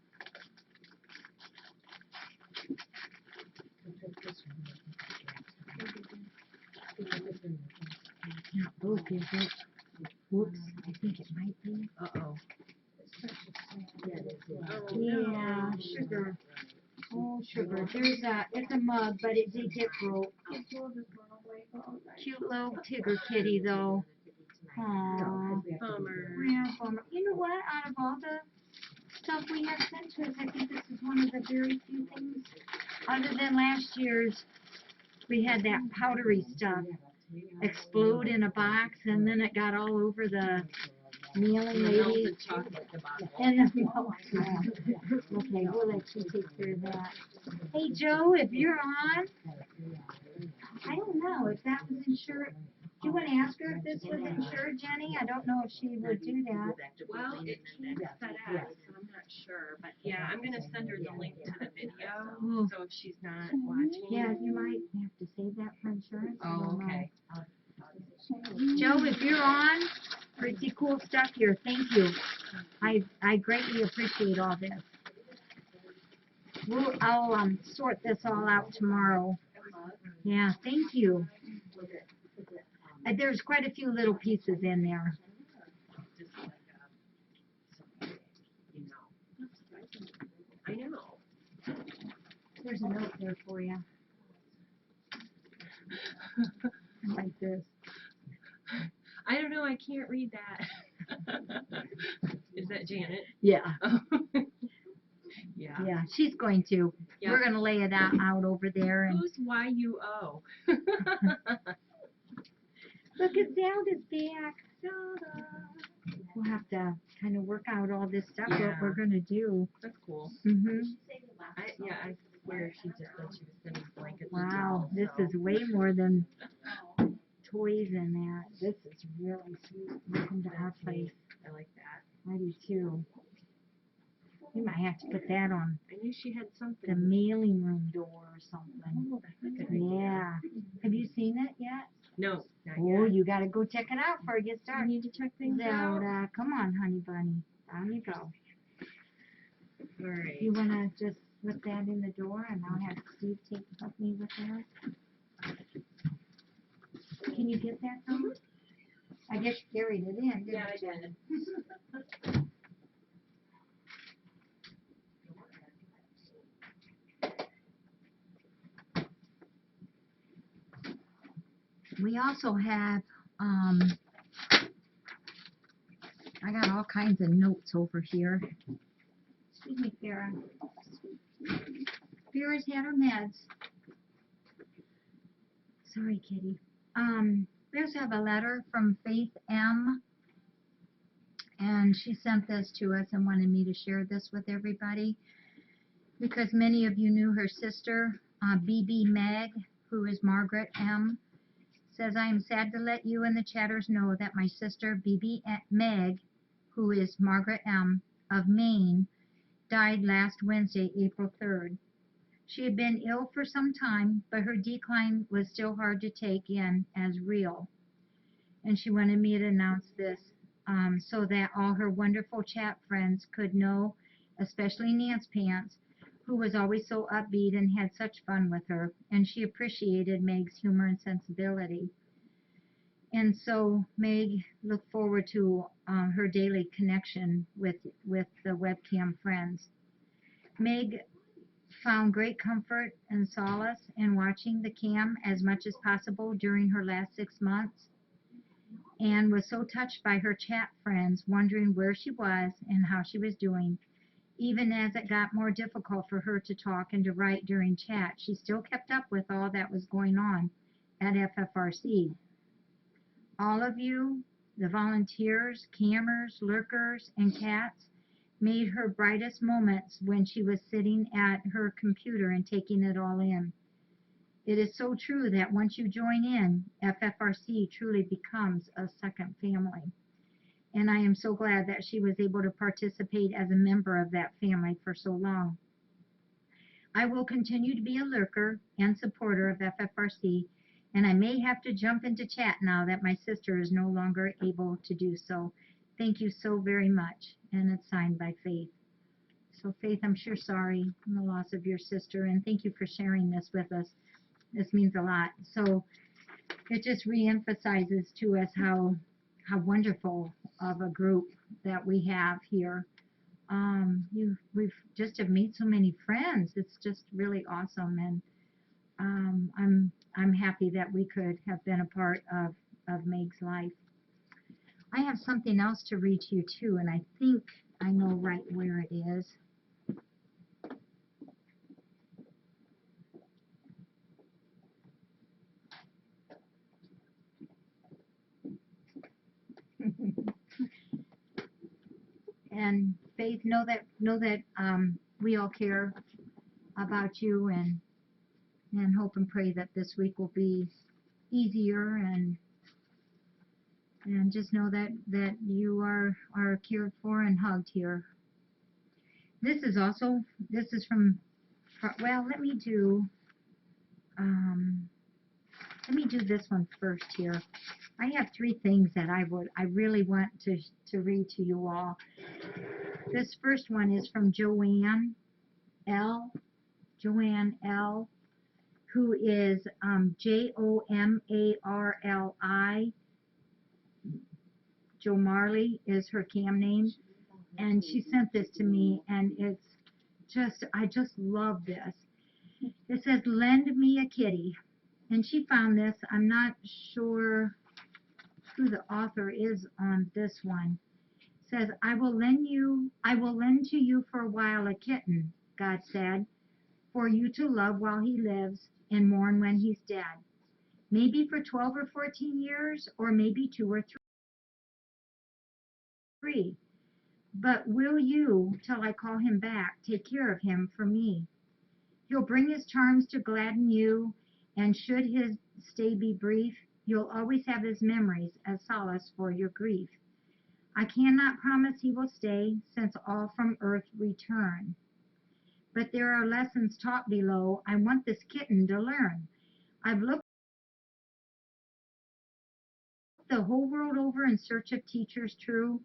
Not book, is it? Whoops, I think it might be. Uh-oh. Yeah, sugar. Oh, sugar. It's a mug, but it did get broke. Cute little Tigger kitty, though. Aww. Bummer. Yeah, bummer. You know what? Out of all the stuff we have sent to us, I think this is one of the very few things, other than last year's, we had that powdery stuff explode in a box, and then it got all over the mailing lady. Melted chocolate debacle. And the okay, we'll let you take care of that. Hey, Joe, if you're on, I don't know if that was insured. Do you want to ask her if this was insured, Jenny? I don't know if she would do that. Well, it came FedEx, so I'm not sure. But yeah, I'm going to send her the link to the video. So if she's not watching. Yeah, you might have to save that for insurance. I Oh, don't know. okay. Joe, if you're on, pretty cool stuff here. Thank you. I greatly appreciate all this. I'll sort this all out tomorrow. Yeah, thank you. There's quite a few little pieces in there. Just like, you know. I know. There's a note there for you. Like this. I don't know, I can't read that. Is that Janet? Yeah. Yeah. Yeah, she's going to. Yeah. We're going to lay it out over there. And Who's YUO? look at Zelda's back. Zelda. We'll have to kind of work out all this stuff, Yeah. what we're going to do. That's cool. Mm-hmm. I swear she just said she was sending blankets. and Wow, towels, this so. is way more than toys and that. This is really sweet. Welcome to our place. I like that. I do too. You might have to put that on I knew she had something. the mailing room door or something. Oh, that's a good idea. Yeah. Have you seen it yet? No, not Oh, yet. you got to go check it out before you get I started. need to check things out. Zelda, come on, honey bunny. Down you go. All right. You want to just slip that in the door and I'll have Steve help me with that? Can you get that though? I guess you carried it in, didn't Yeah, I you? did. We also have, I got all kinds of notes over here. Excuse me, Farrah. Farrah's had her meds. Sorry, kitty. We also have a letter from Faith M. And she sent this to us and wanted me to share this with everybody because many of you knew her sister, BB Meg, who is Margaret M. Says, I am sad to let you and the chatters know that my sister, BB Meg, who is Margaret M. of Maine, died last Wednesday, April 3rd. She had been ill for some time, but her decline was still hard to take in as real. And she wanted me to announce this so that all her wonderful chat friends could know, especially Nance Pants, who was always so upbeat and had such fun with her, and she appreciated Meg's humor and sensibility. And so Meg looked forward to her daily connection with the webcam friends. Meg found great comfort and solace in watching the cam as much as possible during her last 6 months, and was so touched by her chat friends wondering where she was and how she was doing. Even as it got more difficult for her to talk and to write during chat, she still kept up with all that was going on at FFRC. All of you, the volunteers, cammers, lurkers, and cats, made her brightest moments when she was sitting at her computer and taking it all in. It is so true that once you join in, FFRC truly becomes a second family. And I am so glad that she was able to participate as a member of that family for so long. I will continue to be a lurker and supporter of FFRC, and I may have to jump into chat now that my sister is no longer able to do so. Thank you so very much. And it's signed by Faith. So Faith, I'm sure sorry for the loss of your sister, and thank you for sharing this with us. This means a lot. So it just reemphasizes to us how wonderful of a group that we have here. We've just have made so many friends. It's just really awesome, and I'm happy that we could have been a part of Meg's life. I have something else to read to you too, and I think I know right where it is. And Faith, know that we all care about you, and hope and pray that this week will be easier, and just know that you are cared for and hugged here. This is from, well, let me do Let me do this one first here. I have 3 things that I really want to read to you all. This first one is from Joanne L. Joanne L., who is Jomarli. Jo Marley is her cam name. And she sent this to me, and it's just, I just love this. It says, lend me a kitty. And she found this. I'm not sure who the author is on this one. It says, I will lend to you for a while a kitten, God said, for you to love while he lives and mourn when he's dead. Maybe for 12 or 14 years, or maybe 2 or 3. But will you, till I call him back, take care of him for me? He'll bring his charms to gladden you, and should his stay be brief, you'll always have his memories as solace for your grief. I cannot promise he will stay, since all from earth return. But there are lessons taught below I want this kitten to learn. I've looked the whole world over in search of teachers true,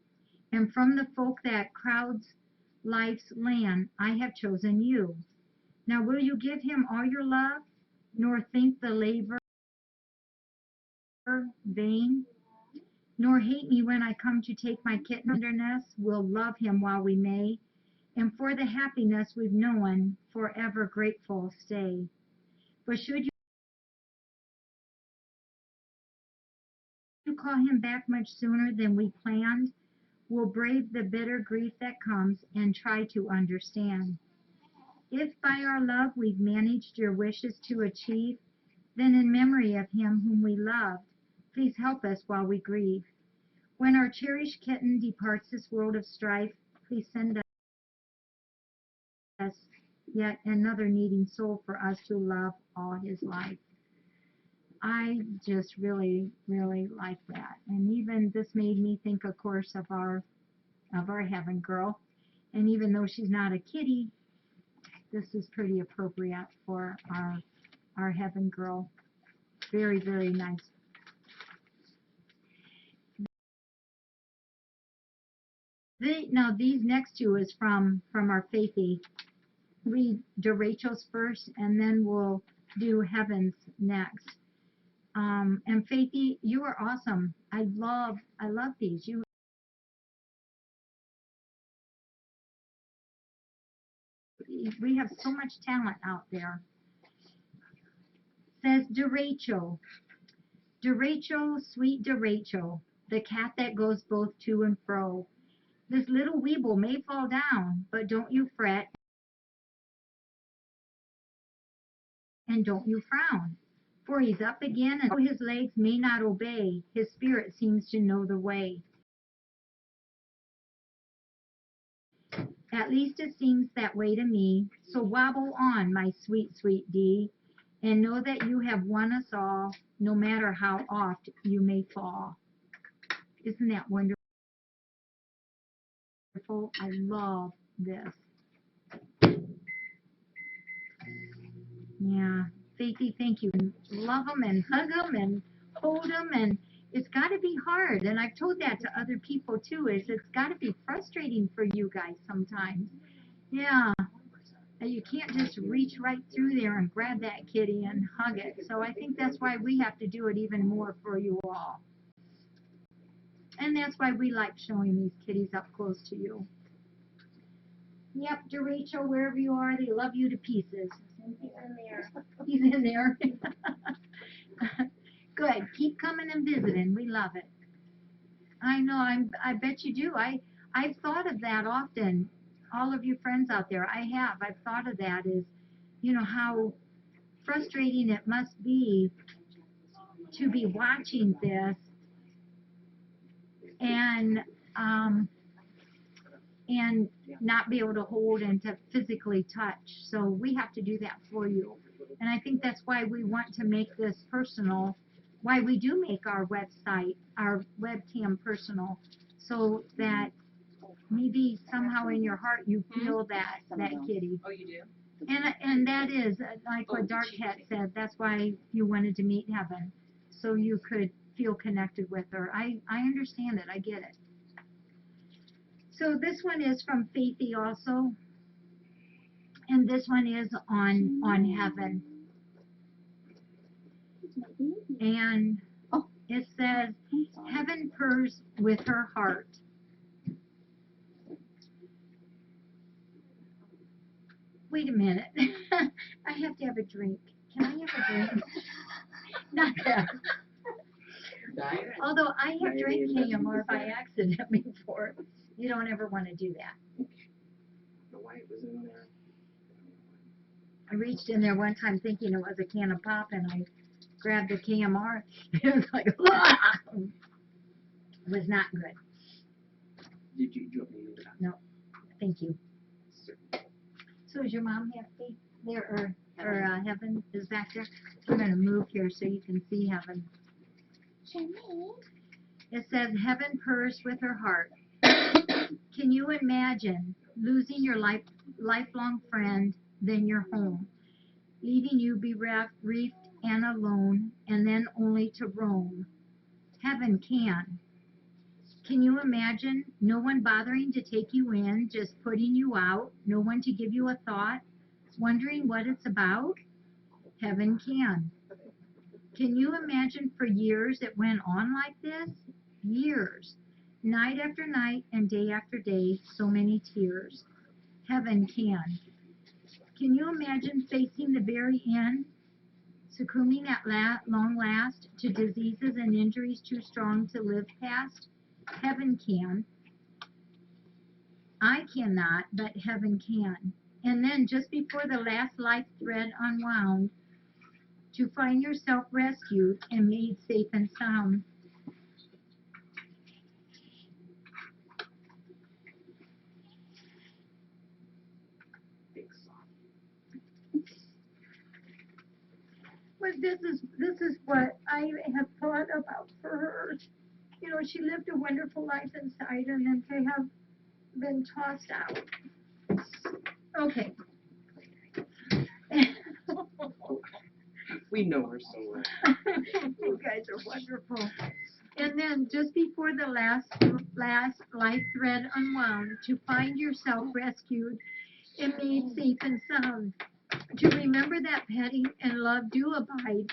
and from the folk that crowds life's land, I have chosen you. Now will you give him all your love, nor think the labor vain, nor hate me when I come to take my kitten tenderness? We'll love him while we may, and for the happiness we've known, forever grateful stay. But should you call him back much sooner than we planned, we'll brave the bitter grief that comes and try to understand. If by our love we've managed your wishes to achieve, then in memory of him whom we loved, please help us while we grieve. When our cherished kitten departs this world of strife, please send us yet another needing soul for us to love all his life. I just really, really like that. And even this made me think, of course, of our heaven girl. And even though she's not a kitty, this is pretty appropriate for our heaven girl. Very, very nice. Now these next two is from our Faithy. Read Rachel's first, and then we'll do Heaven's next. And Faithy, you are awesome. I love these. We have so much talent out there. Says DeRachel, sweet DeRachel, the cat that goes both to and fro. This little weeble may fall down, but don't you fret and don't you frown, for he's up again, and though his legs may not obey, his spirit seems to know the way. At least it seems that way to me, so wobble on, my sweet, sweet D, and know that you have won us all, no matter how oft you may fall. Isn't that wonderful? I love this. Yeah, Faithy, thank you. Love them and hug them and hold them, and it's got to be hard. And I've told that to other people too. It's got to be frustrating for you guys sometimes. Yeah, you can't just reach right through there and grab that kitty and hug it. So I think that's why we have to do it even more for you all. And that's why we like showing these kitties up close to you. Yep, Rachel, wherever you are, they love you to pieces. He's in there. He's in there. Good. Keep coming and visiting. We love it. I know. I bet you do. I've thought of that often. All of you friends out there, I have. I've thought of that is, how frustrating it must be to be watching this and not be able to hold and to physically touch. So we have to do that for you. And I think that's why we want to make this personal, why we do make our website, our webcam personal, so that maybe somehow in your heart you feel that kitty. Oh, you do? And that is, like what Dark Cat said, that's why you wanted to meet heaven, so you could feel connected with her. I understand it, I get it. So this one is from Faithy also, and this one is on heaven. And it says, heaven purrs with her heart. Wait a minute. I have to have a drink. Can I have a drink? Not that. Although I have drank KMR by accident before. You don't ever want to do that. The white was in there. I reached in there one time thinking it was a can of pop, and I grabbed the KMR. It was like, it was not good. Did you want me to leave it on? No, thank you. So is your mom have faith there, or heaven is back there? I'm going to move here so you can see heaven. It says, heaven purrs with her heart. Can you imagine losing your lifelong friend, then your home, leaving you bereft, and alone, and then only to roam? Heaven can. Can you imagine no one bothering to take you in, just putting you out, no one to give you a thought, wondering what it's about? Heaven can. Can you imagine for years it went on like this? Years. Night after night and day after day, so many tears. Heaven can. Can you imagine facing the very end, succumbing at long last to diseases and injuries too strong to live past? Heaven can. I cannot, but heaven can. And then just before the last life thread unwound, to find yourself rescued and made safe and sound. But this is what I have thought about for her. You know, she lived a wonderful life inside, and then to have been tossed out. Okay. We know her so well. You guys are wonderful. And then just before the last life thread unwound, to find yourself rescued and made safe and sound, to remember that petting and love do abide,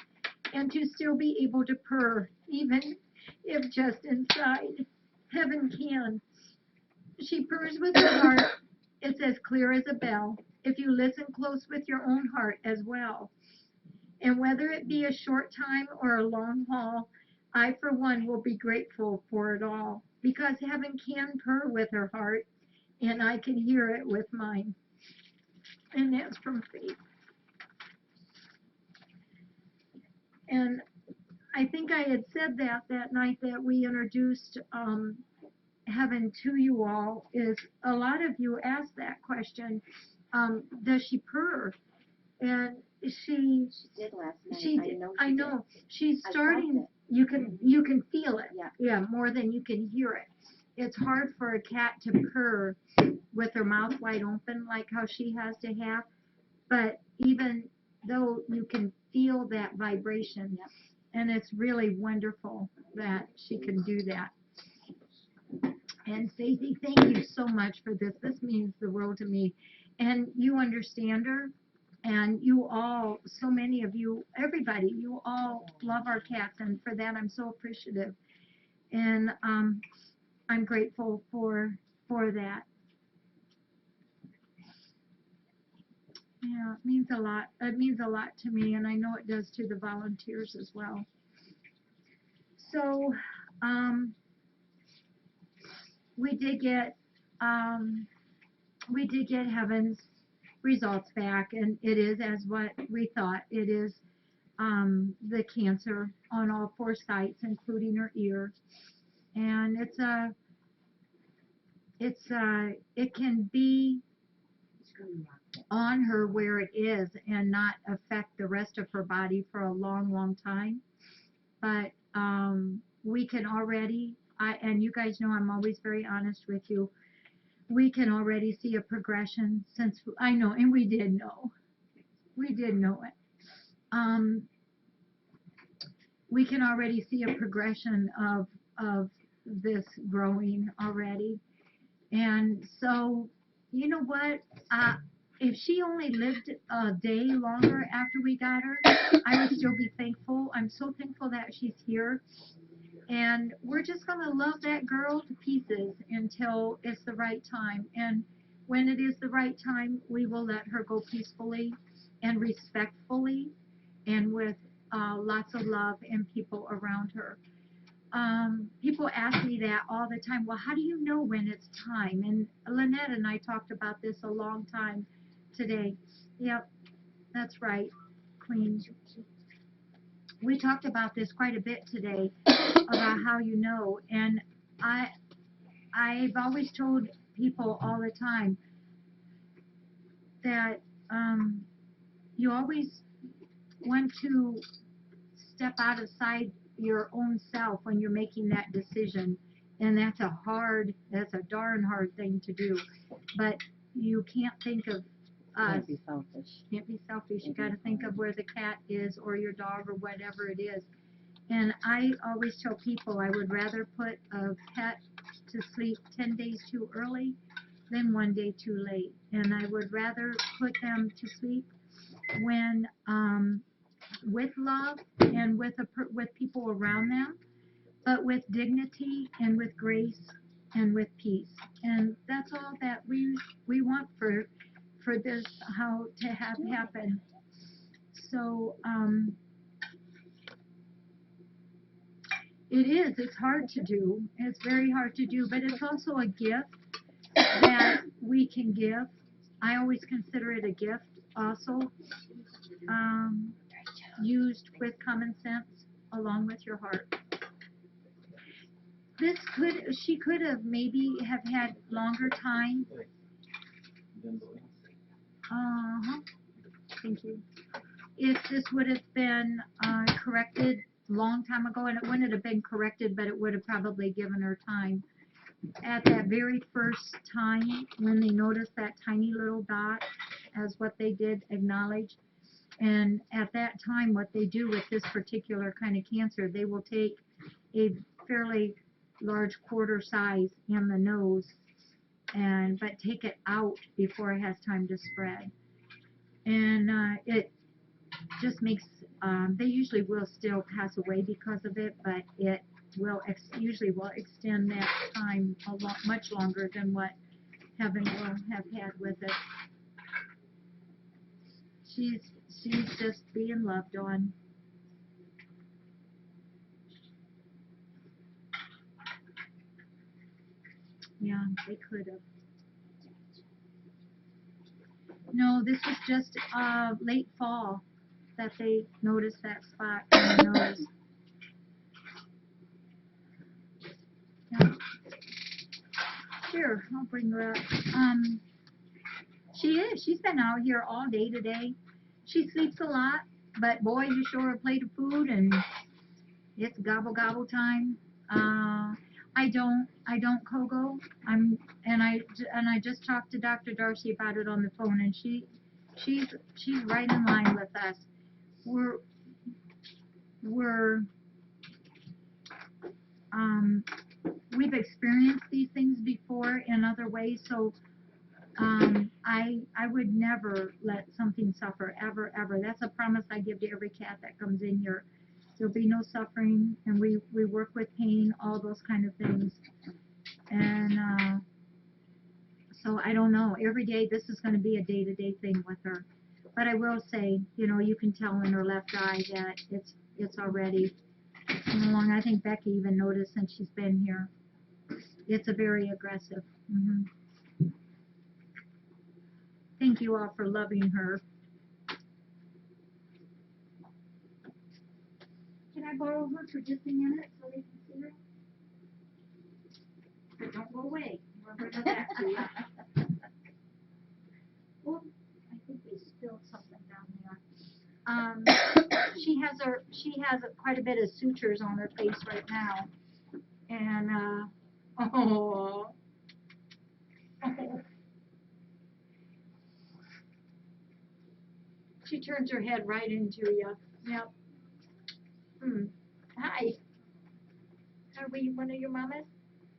and to still be able to purr, even if just inside. Heaven can. She purrs with her heart. It's as clear as a bell, if you listen close with your own heart as well. And whether it be a short time or a long haul, I for one will be grateful for it all, because heaven can purr with her heart, and I can hear it with mine. And that's from Faith. And I think I had said that night that we introduced heaven to you all, is a lot of you asked that question, does she purr? And she did last night. She, I know. She's starting. You can feel it. Yeah, more than you can hear it. It's hard for a cat to purr with her mouth wide open like how she has to have. But even though you can feel that vibration, and it's really wonderful that she can do that. And Stacey, thank you so much for this. This means the world to me. And you understand her. And you all, so many of you, everybody, you all love our cats, and for that I'm so appreciative. And I'm grateful for that. Yeah, it means a lot. It means a lot to me, and I know it does to the volunteers as well. So we did get Heaven's results back, and it is as what we thought. It is the cancer on all 4 sites, including her ear, and it can be on her where it is and not affect the rest of her body for a long, long time. But we can already, and you guys know I'm always very honest with you. we can already see a progression since I know, and we did know it. Um, we can already see a progression of this growing already. And so, you know what? If she only lived a day longer after we got her, I would still be thankful. I'm so thankful that she's here. And we're just going to love that girl to pieces until it's the right time. And when it is the right time, we will let her go peacefully and respectfully and with lots of love and people around her. People ask me that all the time. Well, how do you know when it's time? And Lynette and I talked about this a long time today. Yep, that's right, Queen. We talked about this quite a bit today about how you know. And I've always told people all the time that you always want to step outside your own self when you're making that decision. And that's a darn hard thing to do. But you can't think of us. Can't be selfish. Can't be selfish. You got to think of where the cat is or your dog or whatever it is. And I always tell people I would rather put a pet to sleep 10 days too early than 1 day too late. And I would rather put them to sleep when with love and with people around them, but with dignity and with grace and with peace. And that's all that we want for this how to have happen. So it's hard to do. It's very hard to do, but it's also a gift that we can give. I always consider it a gift also, used with common sense along with your heart. She could have maybe have had longer time. Thank you. If this would have been corrected long time ago, and it wouldn't have been corrected, but it would have probably given her time. At that very first time, when they noticed that tiny little dot as what they did acknowledge, and at that time, what they do with this particular kind of cancer, they will take a fairly large quarter size in the nose, but take it out before it has time to spread. And it just makes, they usually will still pass away because of it, but it will usually will extend that time much longer than what heaven will have had with it. She's just being loved on. Yeah, they could have. No, this was just late fall that they noticed that spot in the nose. Yeah. Here, I'll bring her up. She's been out here all day today. She sleeps a lot, but boy, you show her a plate of food and it's gobble gobble time. I don't Kogo. I just talked to Dr. Darcy about it on the phone, and she's right in line with us. We've experienced these things before in other ways, so I would never let something suffer, ever, ever. That's a promise I give to every cat that comes in here. There'll be no suffering, and we work with pain, all those kind of things. And so I don't know. Every day, this is going to be a day-to-day thing with her. But I will say, you can tell in her left eye that it's already coming along. I think Becky even noticed since she's been here. It's a very aggressive. Thank you all for loving her. Can I borrow her for just a minute so they can see her? But don't go away. We'll bring her back to you. Well, I think we spilled something down there. She has quite a bit of sutures on her face right now, and She turns her head right into you. Yep. Hi. Are we one of your mamas?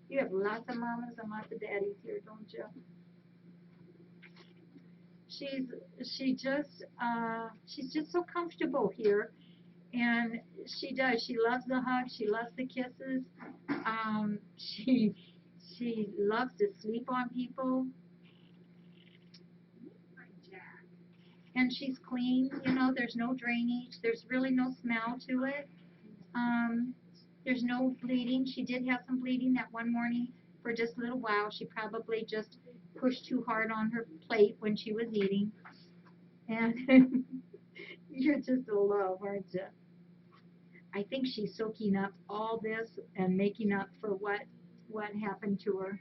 You have lots of mamas and lots of daddies here, don't you? She's just so comfortable here, and she does. She loves the hugs. She loves the kisses. She loves to sleep on people. And she's clean. You know, there's no drainage. There's really no smell to it. There's no bleeding. She did have some bleeding that one morning for just a little while. She probably just pushed too hard on her plate when she was eating. And you're just a love, aren't you? I think she's soaking up all this and making up for what happened to her.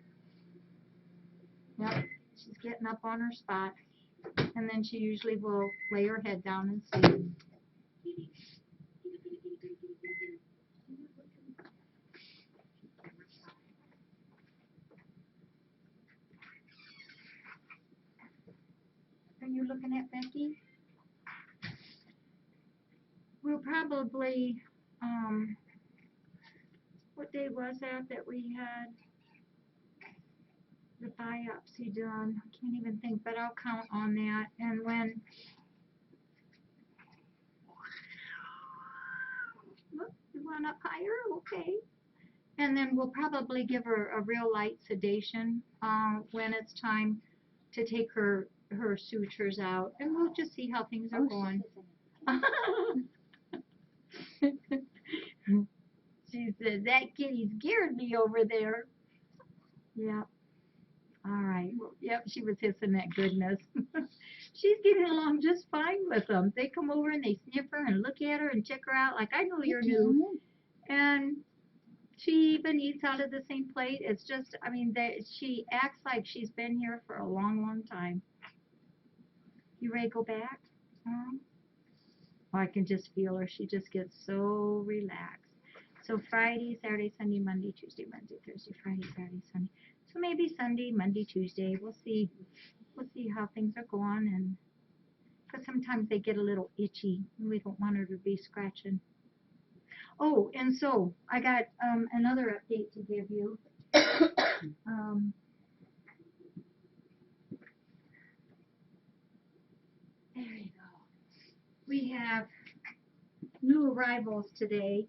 Yep, she's getting up on her spot, and then she usually will lay her head down and sleep. Are you looking at Becky? We'll probably, what day was that we had the biopsy done? I can't even think, but I'll count on that. And when, you want up higher? Okay. And then we'll probably give her a real light sedation when it's time to take her sutures out, and we'll just see how things are going. She said, that kitty scared me over there. Yeah. All right. Well, yep, she was hissing that goodness. She's getting along just fine with them. They come over and they sniff her and look at her and check her out like, I know you're new. And she even eats out of the same plate. It's just, I mean, she acts like she's been here for a long, long time. You ready to go back? Oh, I can just feel her. She just gets so relaxed. So Friday, Saturday, Sunday, Monday, Tuesday, Wednesday, Thursday, Friday, Saturday, Sunday. So maybe Sunday, Monday, Tuesday. We'll see. We'll see how things are going, and because sometimes they get a little itchy, and we don't want her to be scratching. Oh, and so I got another update to give you. There you go. We have new arrivals today.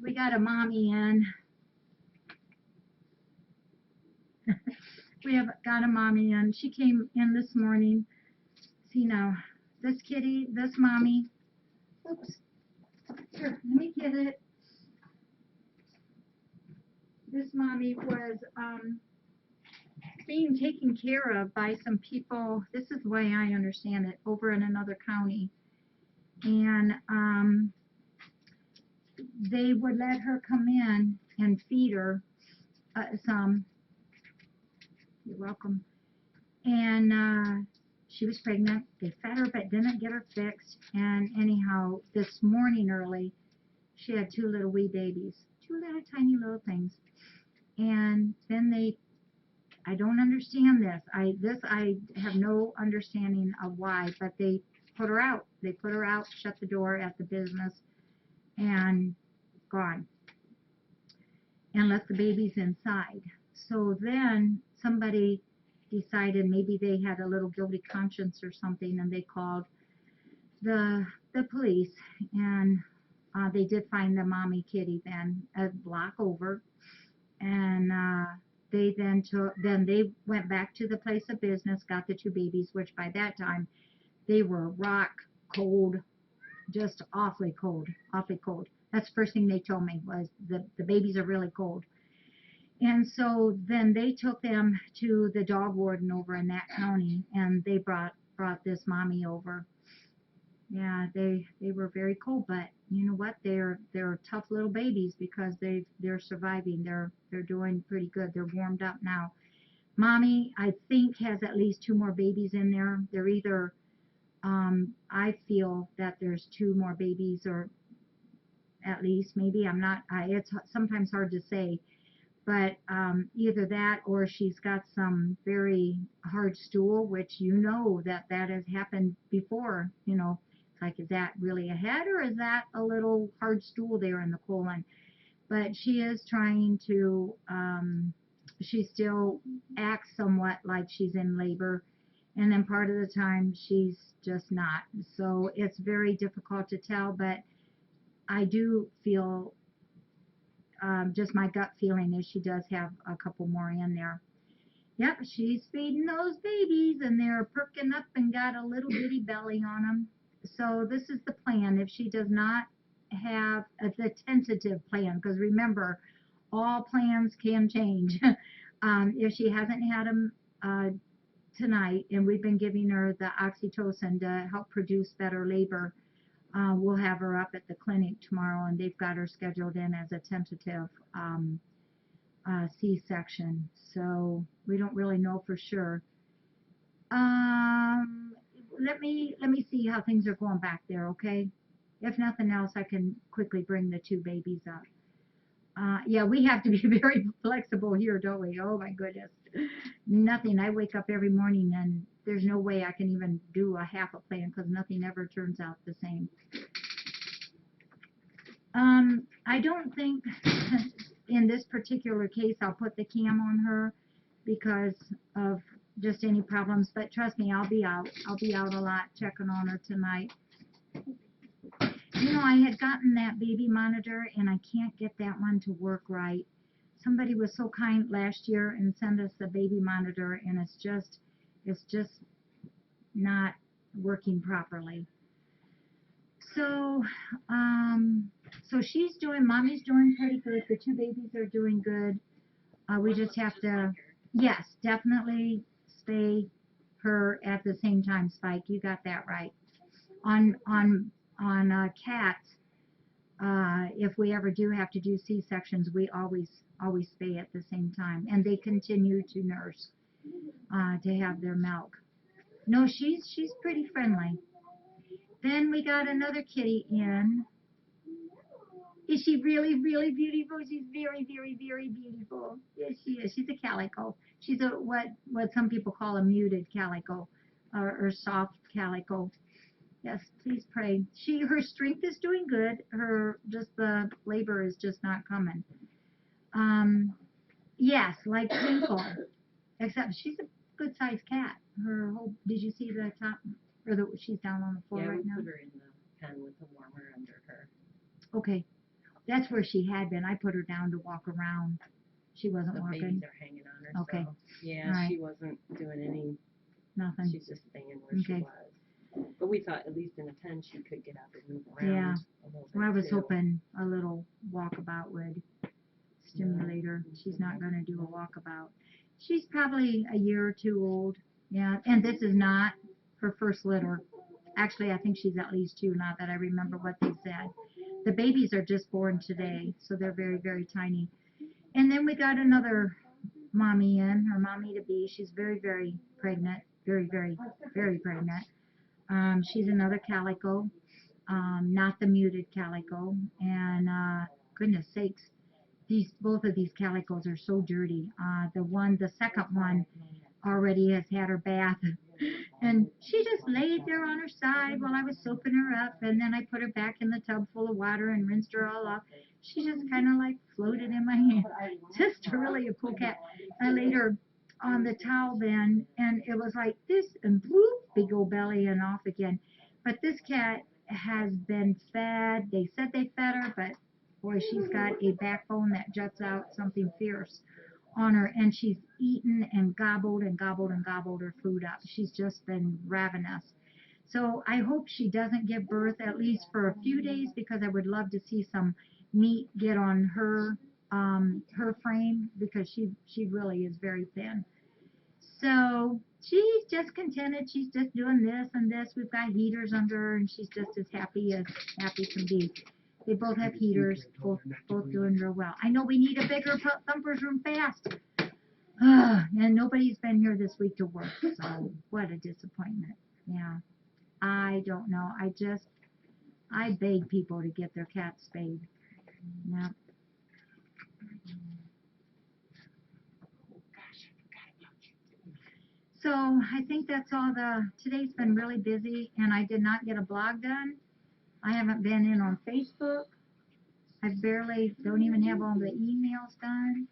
We got a mommy in. We have got a mommy in. She came in this morning. See now, this kitty, this mommy. Oops. Here, let me get it. This mommy was being taken care of by some people. This is the way I understand it, over in another county. And they would let her come in and feed her some. You're welcome. And she was pregnant. They fed her but didn't get her fixed. And anyhow, this morning early, she had two little wee babies, two little tiny little things. And then I don't understand this. I have no understanding of why, but they put her out. They put her out, shut the door at the business, and gone. And left the babies inside. So then somebody decided maybe they had a little guilty conscience or something, and they called the police, and they did find the mommy kitty then a block over, and they they went back to the place of business, got the two babies, which by that time they were rock cold, just awfully cold. That's the first thing they told me was the babies are really cold. And so then they took them to the dog warden over in that county, and they brought this mommy over. Yeah, they were very cold, but you know what? They're tough little babies because they're surviving. They're doing pretty good. They're warmed up now. Mommy, I think, has at least two more babies in there. They're either I feel that there's two more babies, or at least maybe I'm not. It's sometimes hard to say. But either that or she's got some very hard stool, which you know that has happened before. You know, it's like, is that really a head or is that a little hard stool there in the colon? But she is trying to, she still acts somewhat like she's in labor. And then part of the time she's just not. So it's very difficult to tell, but I do feel, just my gut feeling is she does have a couple more in there. Yep, she's feeding those babies and they're perking up and got a little bitty belly on them. So this is the plan. If she does not have the tentative plan, because remember, all plans can change. If she hasn't had them tonight, and we've been giving her the oxytocin to help produce better labor, we'll have her up at the clinic tomorrow, and they've got her scheduled in as a tentative C-section. So we don't really know for sure. Let me see how things are going back there, okay? If nothing else, I can quickly bring the two babies up. Yeah, we have to be very flexible here, don't we? Oh my goodness. Nothing. I wake up every morning and there's no way I can even do a half a plan because nothing ever turns out the same. I don't think in this particular case I'll put the cam on her because of just any problems, but trust me, I'll be out. I'll be out a lot checking on her tonight. You know, I had gotten that baby monitor and I can't get that one to work right. Somebody was so kind last year and sent us the baby monitor and it's just not working properly. So, mommy's doing pretty good. The two babies are doing good. We just have to, yes, definitely spay her at the same time, Spike. You got that right. On cats, if we ever do have to do C-sections, we always spay at the same time, and they continue to nurse to have their milk. No, she's pretty friendly. Then we got another kitty in. Is she really, really beautiful? She's very, very, very beautiful. Yes, she is. She's a calico. She's a what some people call a muted calico, or soft calico. Yes, please pray. Her strength is doing good. The labor is just not coming. Yes, like Twinkle, except she's a good sized cat. Did you see the top, she's down on the floor right now? Yeah, we put her in the pen with the warmer under her. Okay, that's where she had been. I put her down to walk around. She wasn't The walking. babies are hanging on her. Okay. So, yeah, right. She wasn't doing nothing. She's just staying where she was. But we thought at least in a pen she could get up and move around a little bit. Well, I was too. hoping a little walkabout would stimulate her. She's not going to do a walkabout. She's probably a year or two old. Yeah, and this is not her first litter. Actually, I think she's at least two, now that I remember what they said. The babies are just born today, so they're very, very tiny. And then we got another mommy in, her mommy-to-be. She's very, very pregnant. Very, very, very pregnant. She's another calico, not the muted calico. And goodness sakes, both of these calicos are so dirty. The second one already has had her bath, and she just laid there on her side while I was soaping her up, and then I put her back in the tub full of water and rinsed her all off. She just kind of like floated in my hand. Just really a cool cat. I laid her on the towel then, and it was like this, and whoop, big old belly and off again. But this cat has been fed. They said they fed her, but boy, she's got a backbone that juts out something fierce on her, and she's eaten and gobbled and gobbled and gobbled her food up. She's just been ravenous. So I hope she doesn't give birth at least for a few days, because I would love to see some meat get on her frame, because she really is very thin. So she's just contented. She's just doing this and this. We've got heaters under her, and she's just as happy can be. They both have heaters, both doing real well. I know we need a bigger Thumper's room fast. And nobody's been here this week to work, so what a disappointment. Yeah, I don't know. I beg people to get their cats spayed. Yep. So I think that's all today's been really busy, and I did not get a blog done. I haven't been in on Facebook. I don't even have all the emails done.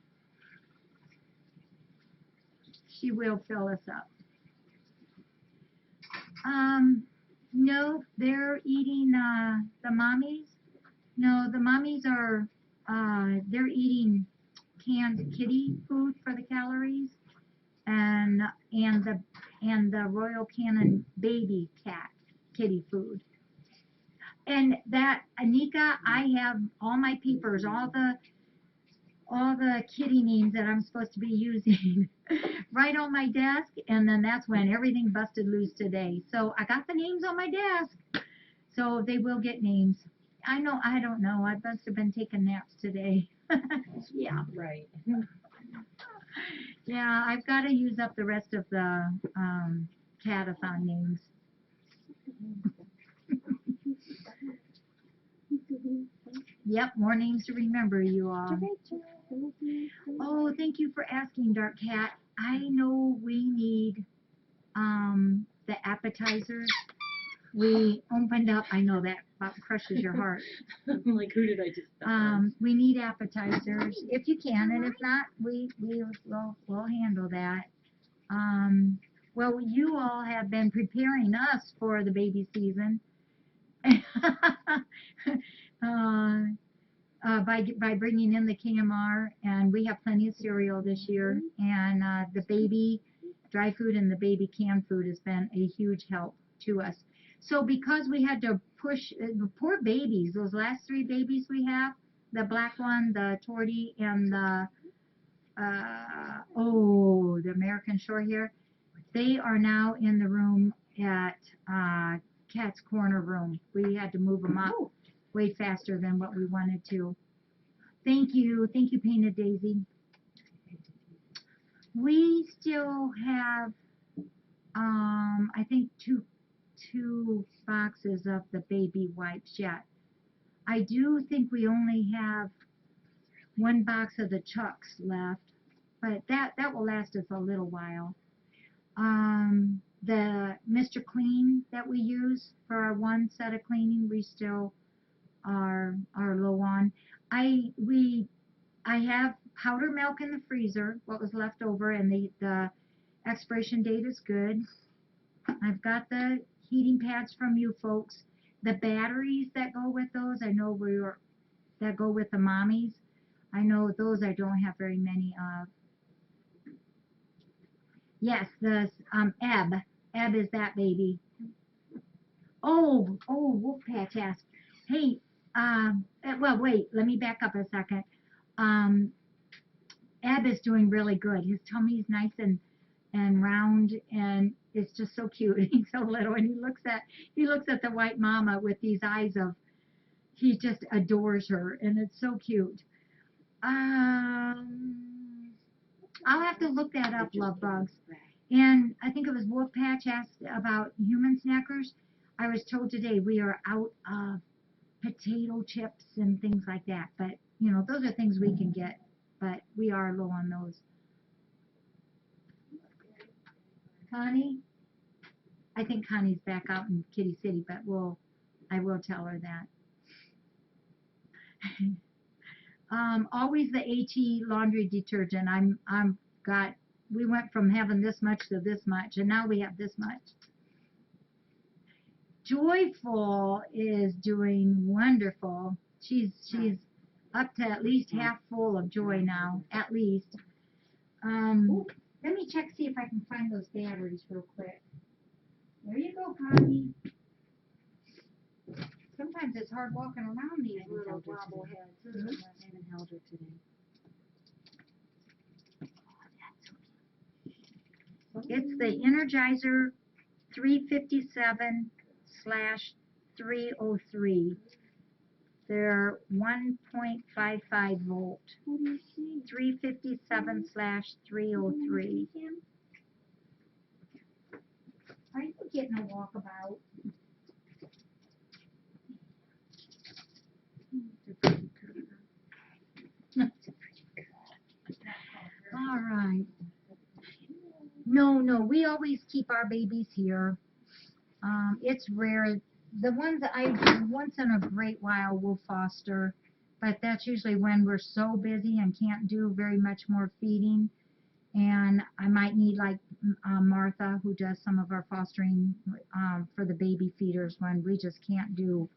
She will fill us up. No, they're eating, the mommies. No, the mommies are, they're eating canned kitty food for the calories, and the Royal Canin baby cat kitty food. And that, Anika, I have all my papers, all the kitty names that I'm supposed to be using right on my desk, and then that's when everything busted loose today. So I got the names on my desk, so they will get names. I don't know, I must have been taking naps today. Yeah. Right. Yeah, I've got to use up the rest of the catathon names. Yep, more names to remember, you all. Oh, thank you for asking, Dark Cat. I know we need the appetizers. We opened up, I know that about crushes your heart. I'm like, who did I just We need appetizers if you can, and if not, we'll handle that. Well, you all have been preparing us for the baby season. By bringing in the KMR, and we have plenty of cereal this year, and the baby dry food and the baby canned food has been a huge help to us. So because we had to push, poor babies, those last 3 babies we have, the black one, the Tortie, and the the American Shorthair, they are now in the room at Cat's Corner room. We had to move them up way faster than what we wanted to. Thank you, Painted Daisy. We still have, I think two boxes of the baby wipes yet. I do think we only have 1 box of the Chucks left, but that will last us a little while. The Mr. Clean that we use for our 1 set of cleaning, we still are low on. I have powder milk in the freezer, what was left over, and the expiration date is good. I've got the heating pads from you folks. The batteries that go with those, I know that go with the mommies. I know those I don't have very many of. Yes, the Ebb is that baby. Oh, Wolfpatch asked. Hey, well, wait, let me back up a second. Ebb is doing really good. His tummy's nice and round, and it's just so cute. He's so little, and he looks at the white mama with these eyes of, he just adores her, and it's so cute. I'll have to look that up, Love Bugs. And I think it was Wolfpatch asked about human snackers. I was told today we are out of potato chips and things like that, but you know, those are things we can get, but we are low on those. Connie? I think Connie's back out in Kitty City, but I will tell her that. Always the HE laundry detergent. We went from having this much to this much, and now we have this much. Joyful is doing wonderful. She's up to at least half full of joy now, at least. Let me check, see if I can find those batteries real quick. There you go, Connie. Sometimes it's hard walking around these little bobbleheads. I haven't held her today. It's the Energizer 357/303. They're 1.55 volt. 357/303. Are you getting a walkabout? All right. No, we always keep our babies here. It's rare. The ones that once in a great while will foster, but that's usually when we're so busy and can't do very much more feeding. And I might need like Martha, who does some of our fostering for the baby feeders when we just can't do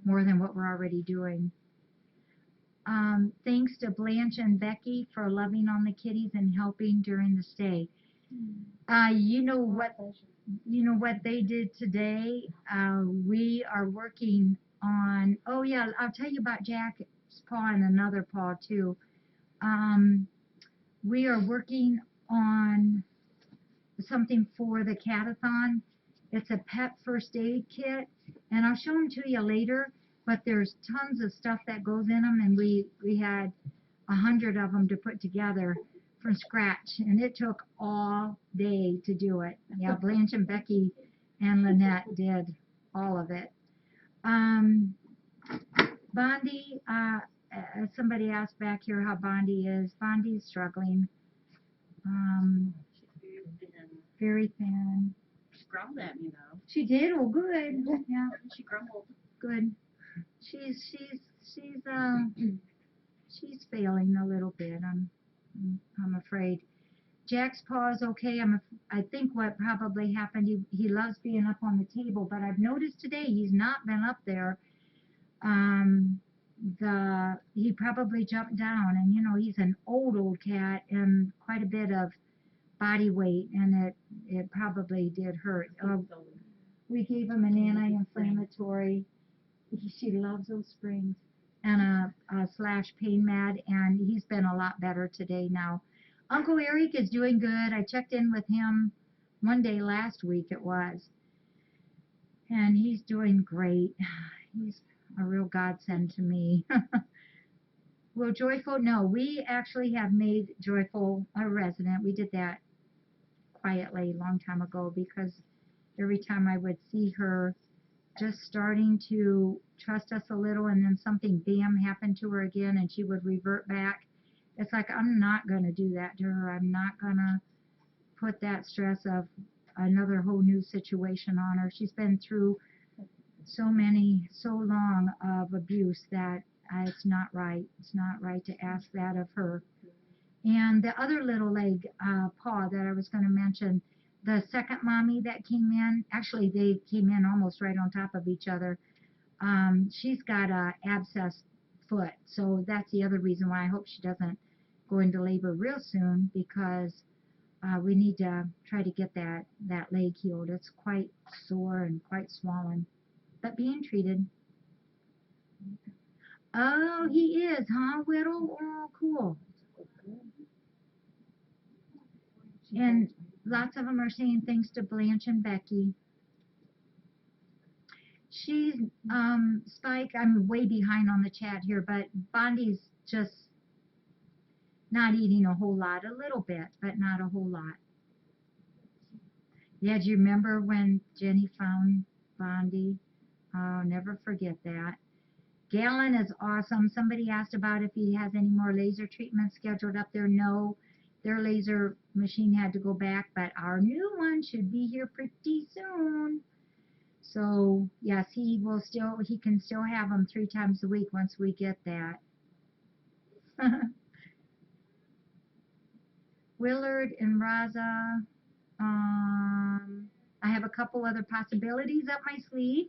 more than what we're already doing. Thanks to Blanche and Becky for loving on the kitties and helping during the stay. You know what they did today? We are working on, oh yeah, I'll tell you about Jack's paw and another paw too. We are working on something for the catathon. It's a pet first aid kit, and I'll show them to you later, but there's tons of stuff that goes in them, and we had 100 of them to put together from scratch, and it took all day to do it. Yeah, Blanche and Becky and Lynette did all of it. Bondi, somebody asked back here how Bondi is. Bondi's struggling. Very thin. She growled at me though. She did? Oh, good. Yeah, She grumbled. good. She's failing a little bit. I'm afraid. Jack's paw is okay. I think what probably happened, he loves being up on the table, but I've noticed today he's not been up there. He probably jumped down, and you know he's an old cat and quite a bit of body weight, and it probably did hurt. We gave him an anti-inflammatory. She loves those springs, and a slash pain med, and he's been a lot better today now. Uncle Eric is doing good. I checked in with him one day last week it was, and he's doing great. He's a real godsend to me. Well, Joyful, no, we actually have made Joyful a resident. We did that quietly a long time ago because every time I would see her just starting to trust us a little, and then something bam happened to her again and she would revert back. It's like, I'm not going to do that to her. I'm not going to put that stress of another whole new situation on her. She's been through so long of abuse that it's not right. It's not right to ask that of her. And the other little leg paw that I was going to mention, the second mommy that came in, actually they came in almost right on top of each other. She's got a abscessed foot, so that's the other reason why I hope she doesn't go into labor real soon, because we need to try to get that leg healed. It's quite sore and quite swollen, but being treated. Oh, he is, huh, Whittle? Oh, cool. And lots of them are saying thanks to Blanche and Becky. She's, Spike, I'm way behind on the chat here, but Bondi's just not eating a whole lot, a little bit, but not a whole lot. Yeah, do you remember when Jenny found Bondi? I'll never forget that. Gallon is awesome. Somebody asked about if he has any more laser treatments scheduled up there. No, their laser machine had to go back, but our new one should be here pretty soon. So yes, he can still have them 3 times a week once we get that. Willard and Raza, I have a couple other possibilities up my sleeve.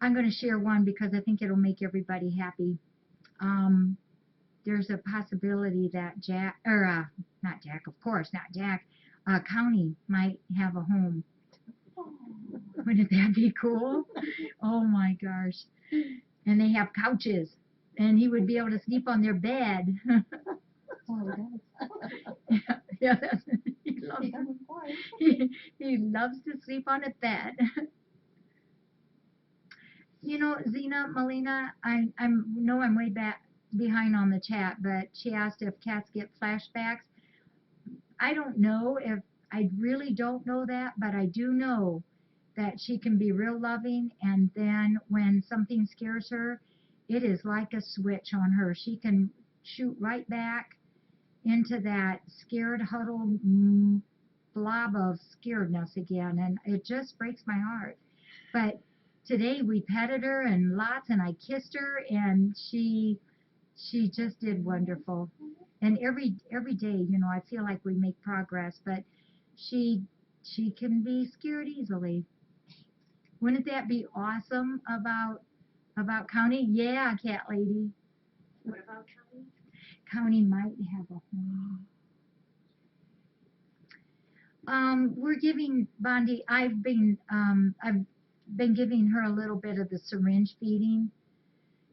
I'm going to share one because I think it'll make everybody happy. There's a possibility that County might have a home. Wouldn't that be cool? Oh my gosh. And they have couches, and he would be able to sleep on their bed. Yeah, he loves to sleep on a bed. You know, Zena Molina, I know I'm way behind on the chat, but she asked if cats get flashbacks. I don't know if I really don't know that, but I do know that she can be real loving, and then when something scares her, it is like a switch on her. She can shoot right back into that scared, huddled blob of scaredness again, and it just breaks my heart. But today we petted her and lots, and I kissed her, and she just did wonderful. And every day, you know, I feel like we make progress, but she can be scared easily. Wouldn't that be awesome about County? Yeah, cat lady. What about County? County might have a home. We're giving Bondi. I've been giving her a little bit of the syringe feeding.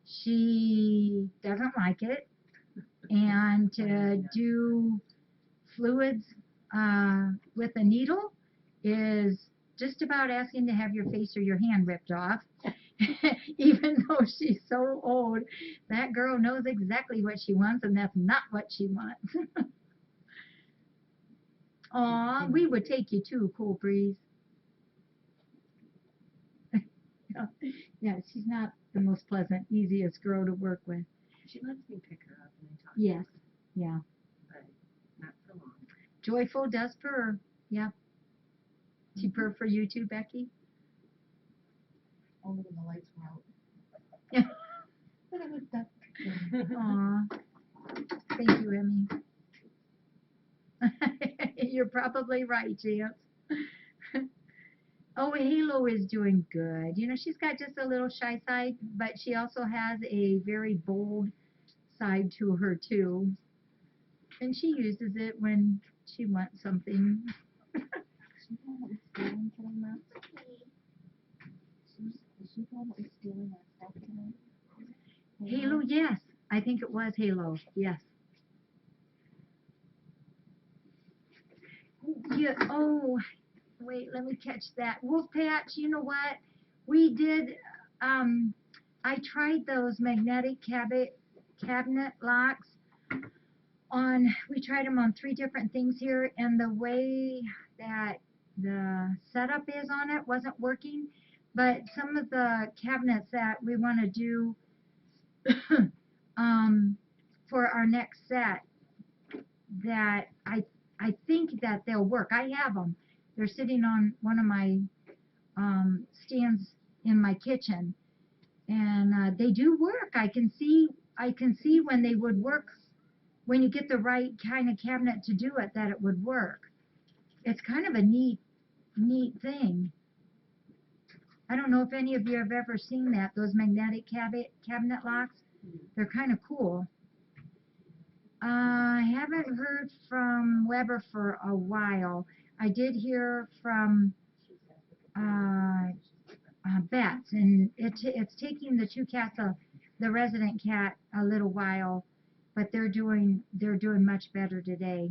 She doesn't like it, and to do fluids with a needle is just about asking to have your face or your hand ripped off. Even though she's so old, that girl knows exactly what she wants, and that's not what she wants. Aw, we would take you too, Cool Breeze. Yeah, she's not the most pleasant, easiest girl to work with. She lets me pick her up and I talk Yes, to her, yeah. but not for long. Joyful does purr. Yep. She purr for you too, Becky? Only when the lights were out. Yeah. But it was done. Aw. Thank you, Emmy. You're probably right, Chance. Oh, Halo is doing good. You know, she's got just a little shy side, but she also has a very bold side to her, too. And she uses it when she wants something. She know what was stealing today, Mom? She know what was stealing that stuff tonight? Halo, yes. I think it was Halo, yes. Yeah, oh, wait, let me catch that. Wolfpatch, you know what? We did, I tried those magnetic cabinet locks we tried them on 3 different things here, and the way that the setup is on it wasn't working. But some of the cabinets that we want to do for our next set, that I think that they'll work. I have them. They're sitting on one of my stands in my kitchen, and they do work. I can see when they would work. When you get the right kind of cabinet to do it, that it would work. It's kind of a neat thing. I don't know if any of you have ever seen that, those magnetic cabinet locks. They're kind of cool. I haven't heard from Weber for a while. I did hear from Bets, and it's taking the 2 cats, the resident cat, a little while, but they're doing much better today.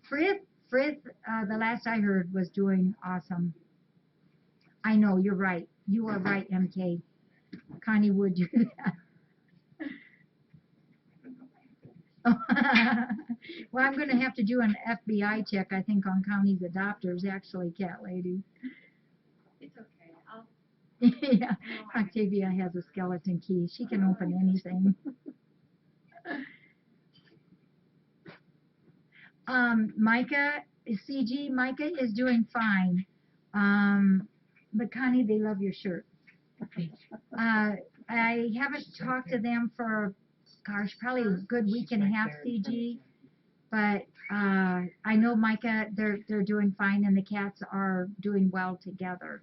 Frith, the last I heard, was doing awesome. I know, you're right. You are right, MK. Connie would do that. Well, I'm going to have to do an FBI check, I think, on Connie's adopters, actually, cat lady. It's okay. Yeah, Octavia has a skeleton key. She can open anything. Micah is doing fine. But Connie, they love your shirt. I haven't talked to them for, gosh, probably a good week and a half, CG. But I know Micah, they're doing fine, and the cats are doing well together.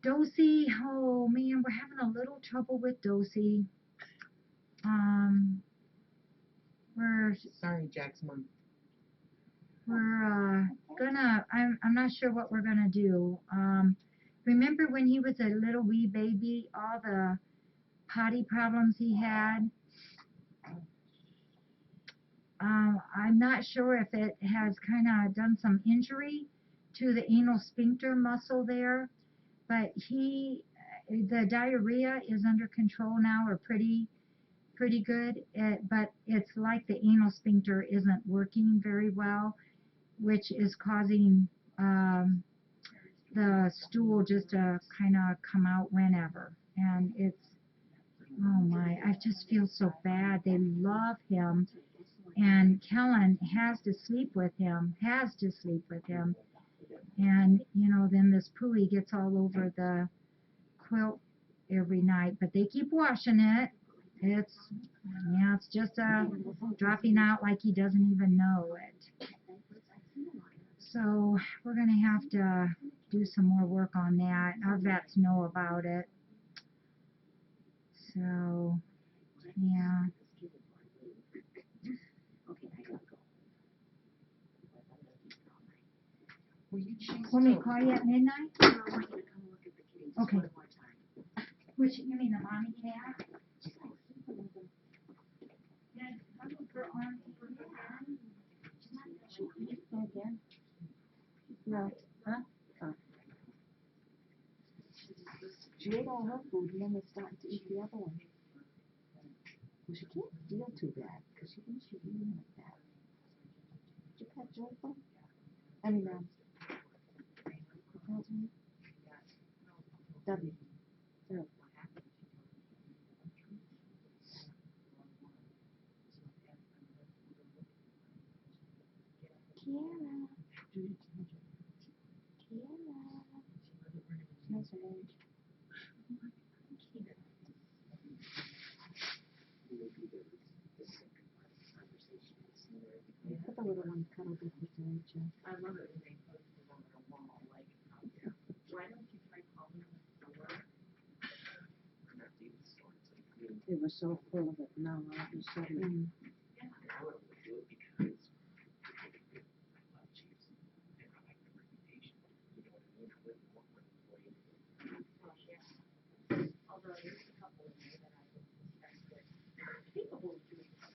Dosey, oh man, we're having a little trouble with Dosey. We're Sorry, Jack's mom. We're I'm not sure what we're gonna do. Remember when he was a little wee baby, all the potty problems he had? I'm not sure if it has kind of done some injury to the anal sphincter muscle there, but the diarrhea is under control now, or pretty good. But it's like the anal sphincter isn't working very well, which is causing the stool just to kind of come out whenever. And it's, oh my, I just feel so bad. They love him. And Kellen has to sleep with him, and you know, then this pooey gets all over the quilt every night, but they keep washing it. It's just dropping out like he doesn't even know it. So we're gonna have to do some more work on that. Our vets know about it. So yeah. Want me to call you at midnight? Okay. Which, you mean the mommy cat? Again? No. Huh? Oh. She ate all her food and then they started to eat the other one. Well, she can't feel too bad because she thinks she's eating like that. Did you pet Joyful? I mean, what's her name? W. Zero. Kiara. Nice name. Put the little one cuddled with her Rachel. I love it when they put them on their wall. Like, why don't you try calling them somewhere? They were so full of it now, all of a sudden. Although there's a couple of them that I would suspect that capable of